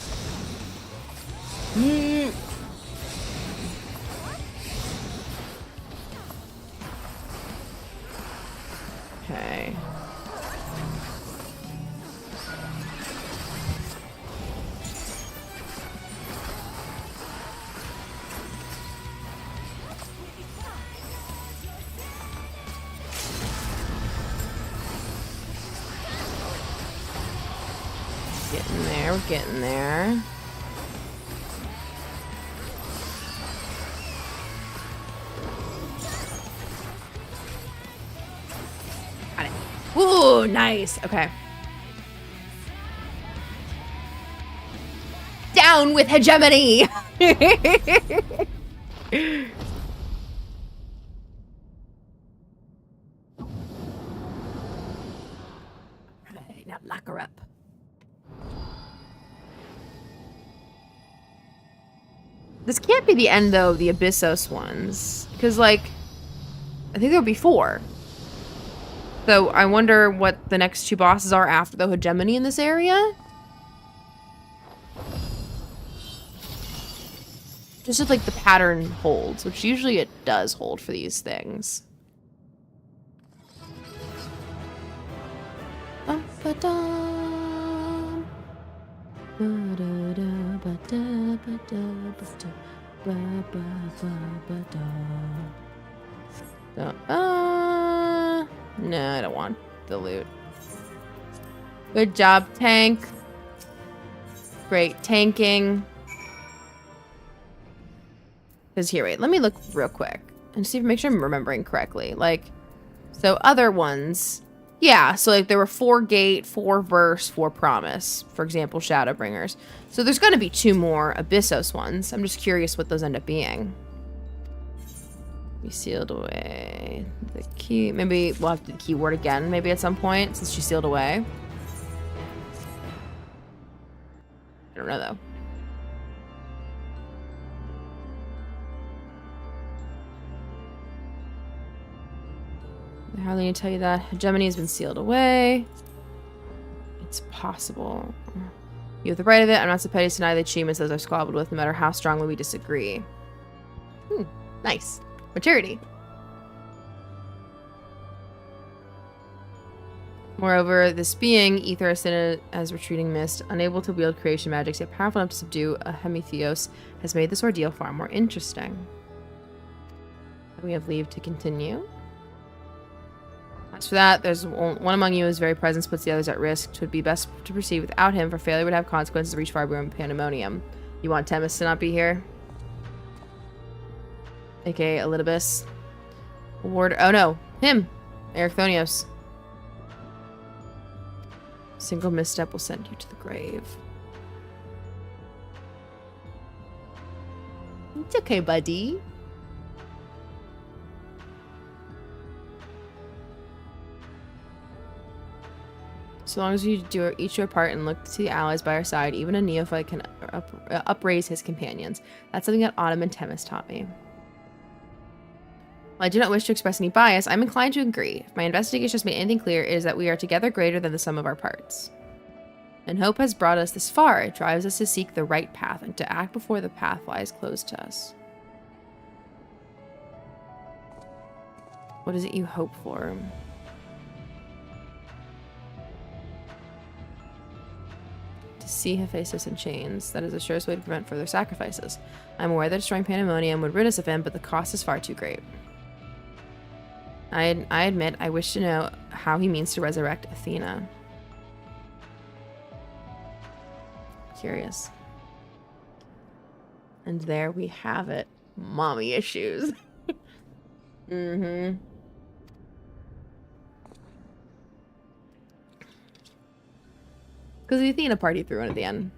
Okay. Getting there, we're getting there. Got it. Ooh, nice. Okay. Down with hegemony! Right, now lock her up. This can't be the end, though, of the Abyssos ones. Because, like, I think there'll be 4. So I wonder what the next 2 bosses are after the hegemony in this area. Just if, like, the pattern holds, which usually it does hold for these things. No, I don't want the loot. Good job, tank. Great tanking. Because here, wait, let me look real quick and see if make sure I'm remembering correctly. Like, so other ones, yeah. So like there were 4 gate, 4 verse, 4 promise. For example, Shadowbringers. So there's gonna be 2 more Abyssos ones. I'm just curious what those end up being. Be sealed away. The key. Maybe we'll have to do the keyword again. Maybe at some point since she sealed away. I don't know though. I hardly need to tell you that. Hegemony has been sealed away. It's possible. You have the right of it. I'm not so petty to deny the achievements those I've squabbled with, no matter how strongly we disagree. Nice. Maturity. Moreover, this being, ether ascended as retreating mist, unable to wield creation magics, yet powerful enough to subdue a Hemitheos, has made this ordeal far more interesting. We have leave to continue. As for that, there's one among you whose very presence puts the others at risk. It would be best to proceed without him, for failure would have consequences to reach far beyond Paendaemonium. You want Temis to not be here? AKA Elidibus. Ward. Oh no, him! Erechthonios. Single misstep will send you to the grave. It's okay, buddy. So long as you do each your part and look to the allies by our side, even a neophyte can upraise his companions. That's something that Autumn and Temis taught me. While I do not wish to express any bias, I'm inclined to agree. If my investigation has made anything clear, it is that we are together greater than the sum of our parts. And hope has brought us this far. It drives us to seek the right path and to act before the path lies closed to us. What is it you hope for? To see Hephaestus in chains. That is the surest way to prevent further sacrifices. I'm aware that destroying Paendaemonium would rid us of him, but the cost is far too great. I admit I wish to know how he means to resurrect Athena. Curious. And there we have it. Mommy issues. Mm-hmm. Because the Athena party threw in at the end.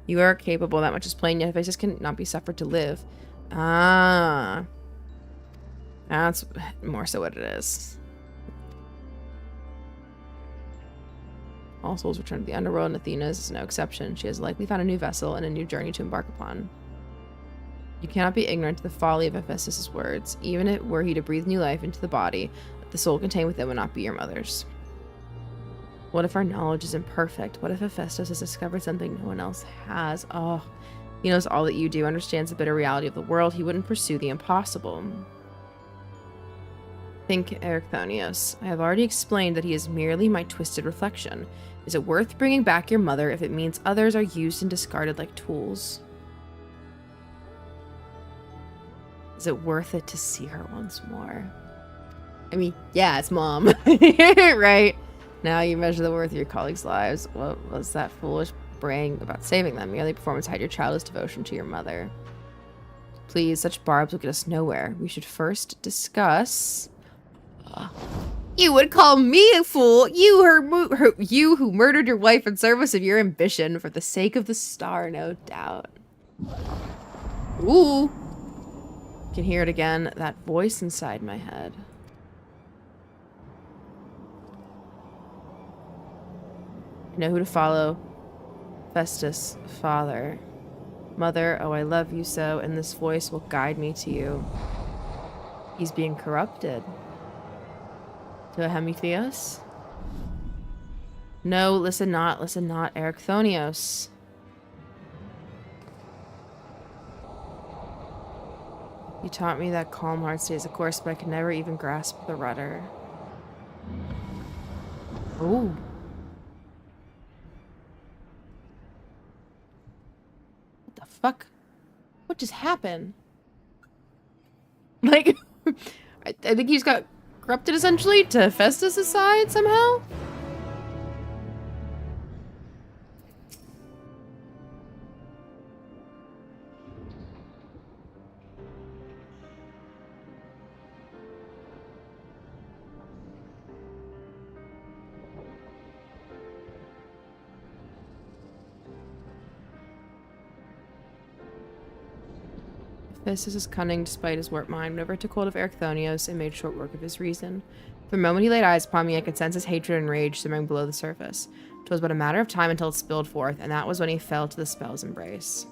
You are capable, that much is plain, yet Hephaestus cannot be suffered to live. Ah. That's more so what it is. All souls return to the underworld, and Athena's is no exception. She has likely found a new vessel and a new journey to embark upon. You cannot be ignorant to the folly of Hephaestus' words. Even if were he to breathe new life into the body, the soul contained within would not be your mother's. What if our knowledge is imperfect? What if Hephaestus has discovered something no one else has? Oh, he knows all that you do, understands the bitter reality of the world. He wouldn't pursue the impossible. Think, Erechthonios. I have already explained that he is merely my twisted reflection. Is it worth bringing back your mother if it means others are used and discarded like tools? Is it worth it to see her once more? I mean, yeah, it's Mom. Right? Now you measure the worth of your colleagues' lives. What was that foolish braying about saving them? Merely performance hide your childish devotion to your mother. Please, such barbs will get us nowhere. We should first discuss... You would call me a fool? You who murdered your wife in service of your ambition for the sake of the star, no doubt. Ooh. Can hear it again. That voice inside my head. I know who to follow. Festus, father. Mother, oh I love you so, and this voice will guide me to you. He's being corrupted. To Epimetheus? No, listen not, Erechthonios. You taught me that calm heart stays the course, but I could never even grasp the rudder. Ooh. What the fuck? What just happened? Like, I think he's got corrupted essentially to Festus' side somehow? Festus is cunning despite his warped mind. Whenever it took hold of Erechthonios, it made short work of his reason. For the moment he laid eyes upon me, I could sense his hatred and rage simmering below the surface. 'Twas but a matter of time until it spilled forth, and that was when he fell to the spell's embrace.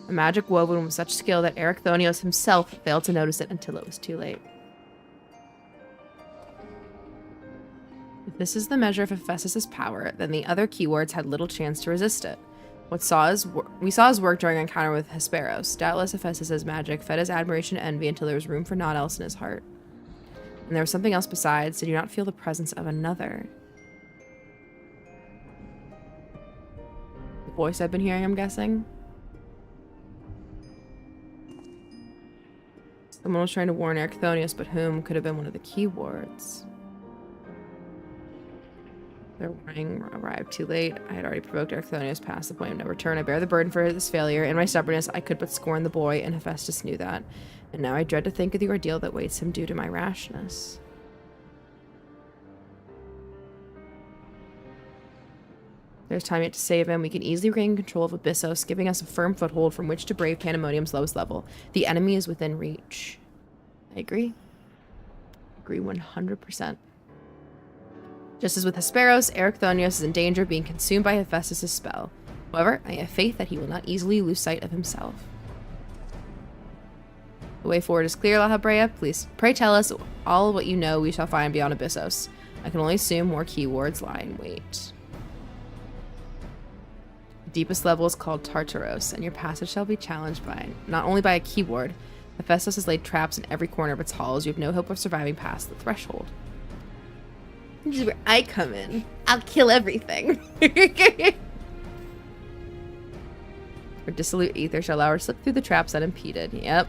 A magic woven with such skill that Erechthonios himself failed to notice it until it was too late. If this is the measure of Hephaestus' power, then the other keywords had little chance to resist it. We saw his work during our encounter with Hesperos. Doubtless Hephaestus' magic fed his admiration and envy until there was room for naught else in his heart. And there was something else besides. Did you not feel the presence of another? The voice I've been hearing, I'm guessing? Someone was trying to warn Erechthonius, but whom could have been one of the keywords? Their warning arrived too late. I had already provoked Erechthonius past the point of no return. I bear the burden for this failure. In my stubbornness, I could but scorn the boy, and Hephaestus knew that. And now I dread to think of the ordeal that waits him due to my rashness. There's time yet to save him. We can easily regain control of Abyssos, giving us a firm foothold from which to brave Paendaemonium's lowest level. The enemy is within reach. I agree. Agree 100%. Just as with Hesperos, Erechthonios is in danger of being consumed by Hephaestus' spell. However, I have faith that he will not easily lose sight of himself. The way forward is clear, La Habrea. Please, pray tell us all what you know we shall find beyond Abyssos. I can only assume more keywords lie in wait. The deepest level is called Tartaros, and your passage shall be challenged by not only by a keyword. Hephaestus has laid traps in every corner of its halls. You have no hope of surviving past the threshold. This is where I come in. I'll kill everything. Or dissolute ether shall allow her slip through the traps unimpeded. Yep.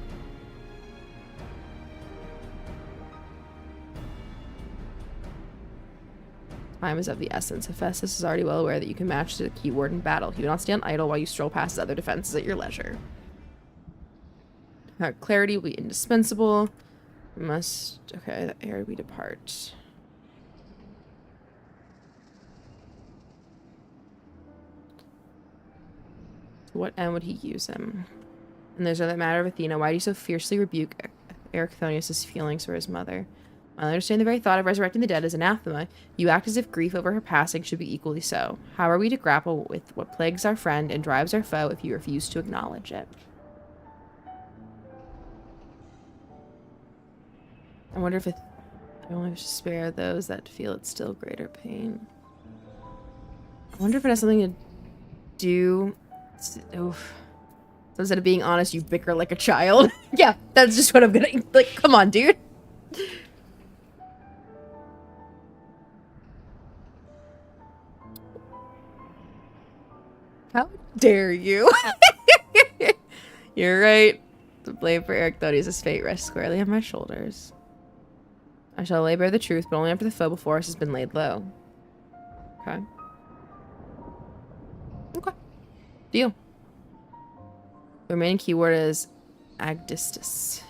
Time is of the essence. Hephaestus is already well aware that you can match the keyword in battle. He will not stand idle while you stroll past his other defenses at your leisure. Clarity will be indispensable. Okay, ere we depart. To what end would he use him? And there's another matter of Athena. Why do you so fiercely rebuke Erechthonius' feelings for his mother? While I understand the very thought of resurrecting the dead is anathema, you act as if grief over her passing should be equally so. How are we to grapple with what plagues our friend and drives our foe if you refuse to acknowledge it? I wonder if I only wish to spare those that feel its still greater pain. I wonder if it has something to do... Oof. So instead of being honest, you bicker like a child. Yeah, that's just what I'm gonna... Like, come on, dude. How dare you? You're right. The blame for Erechthonius' fate rests squarely on my shoulders. I shall lay bare the truth, but only after the foe before us has been laid low. Okay. Okay. Deal. The remaining keyword is Agdistis.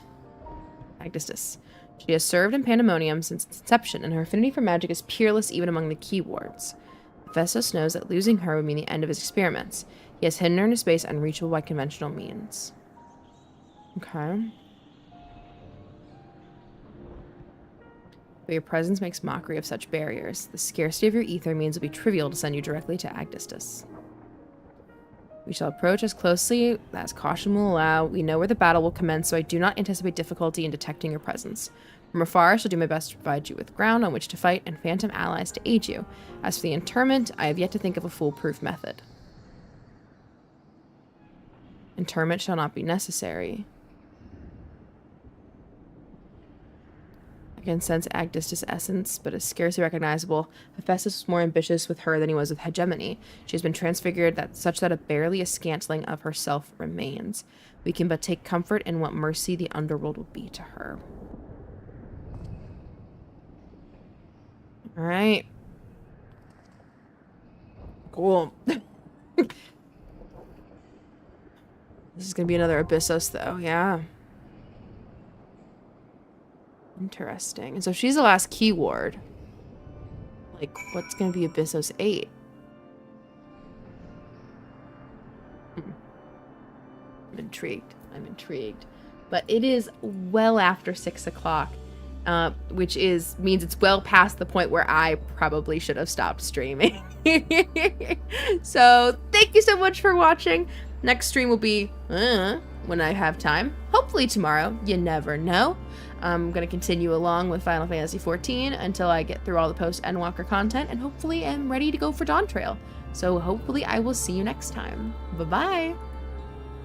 Agdistis. She has served in Paendaemonium since its inception, and her affinity for magic is peerless even among the keywords. Hephaestus knows that losing her would mean the end of his experiments. He has hidden her in a space unreachable by conventional means. Okay. But your presence makes mockery of such barriers. The scarcity of your ether means it will be trivial to send you directly to Agdistis. We shall approach as closely as caution will allow. We know where the battle will commence, so I do not anticipate difficulty in detecting your presence. From afar, I shall do my best to provide you with ground on which to fight and phantom allies to aid you. As for the interment, I have yet to think of a foolproof method. Interment shall not be necessary. I can sense Agdistis' essence, but is scarcely recognizable. Hephaestus was more ambitious with her than he was with hegemony. She has been transfigured such that barely a scantling of herself remains. We can but take comfort in what mercy the underworld will be to her. Alright. Cool. This is gonna be another Abyssos, though, yeah. Interesting. And so she's the last keyword. Like, what's gonna be Abyssos 8? I'm intrigued. I'm intrigued. But it is well after 6 o'clock. Which means it's well past the point where I probably should have stopped streaming. So thank you so much for watching. Next stream will be when I have time. Hopefully tomorrow. You never know. I'm going to continue along with Final Fantasy XIV until I get through all the post-Endwalker content, and hopefully am ready to go for Dawn Trail. So hopefully I will see you next time. Bye-bye!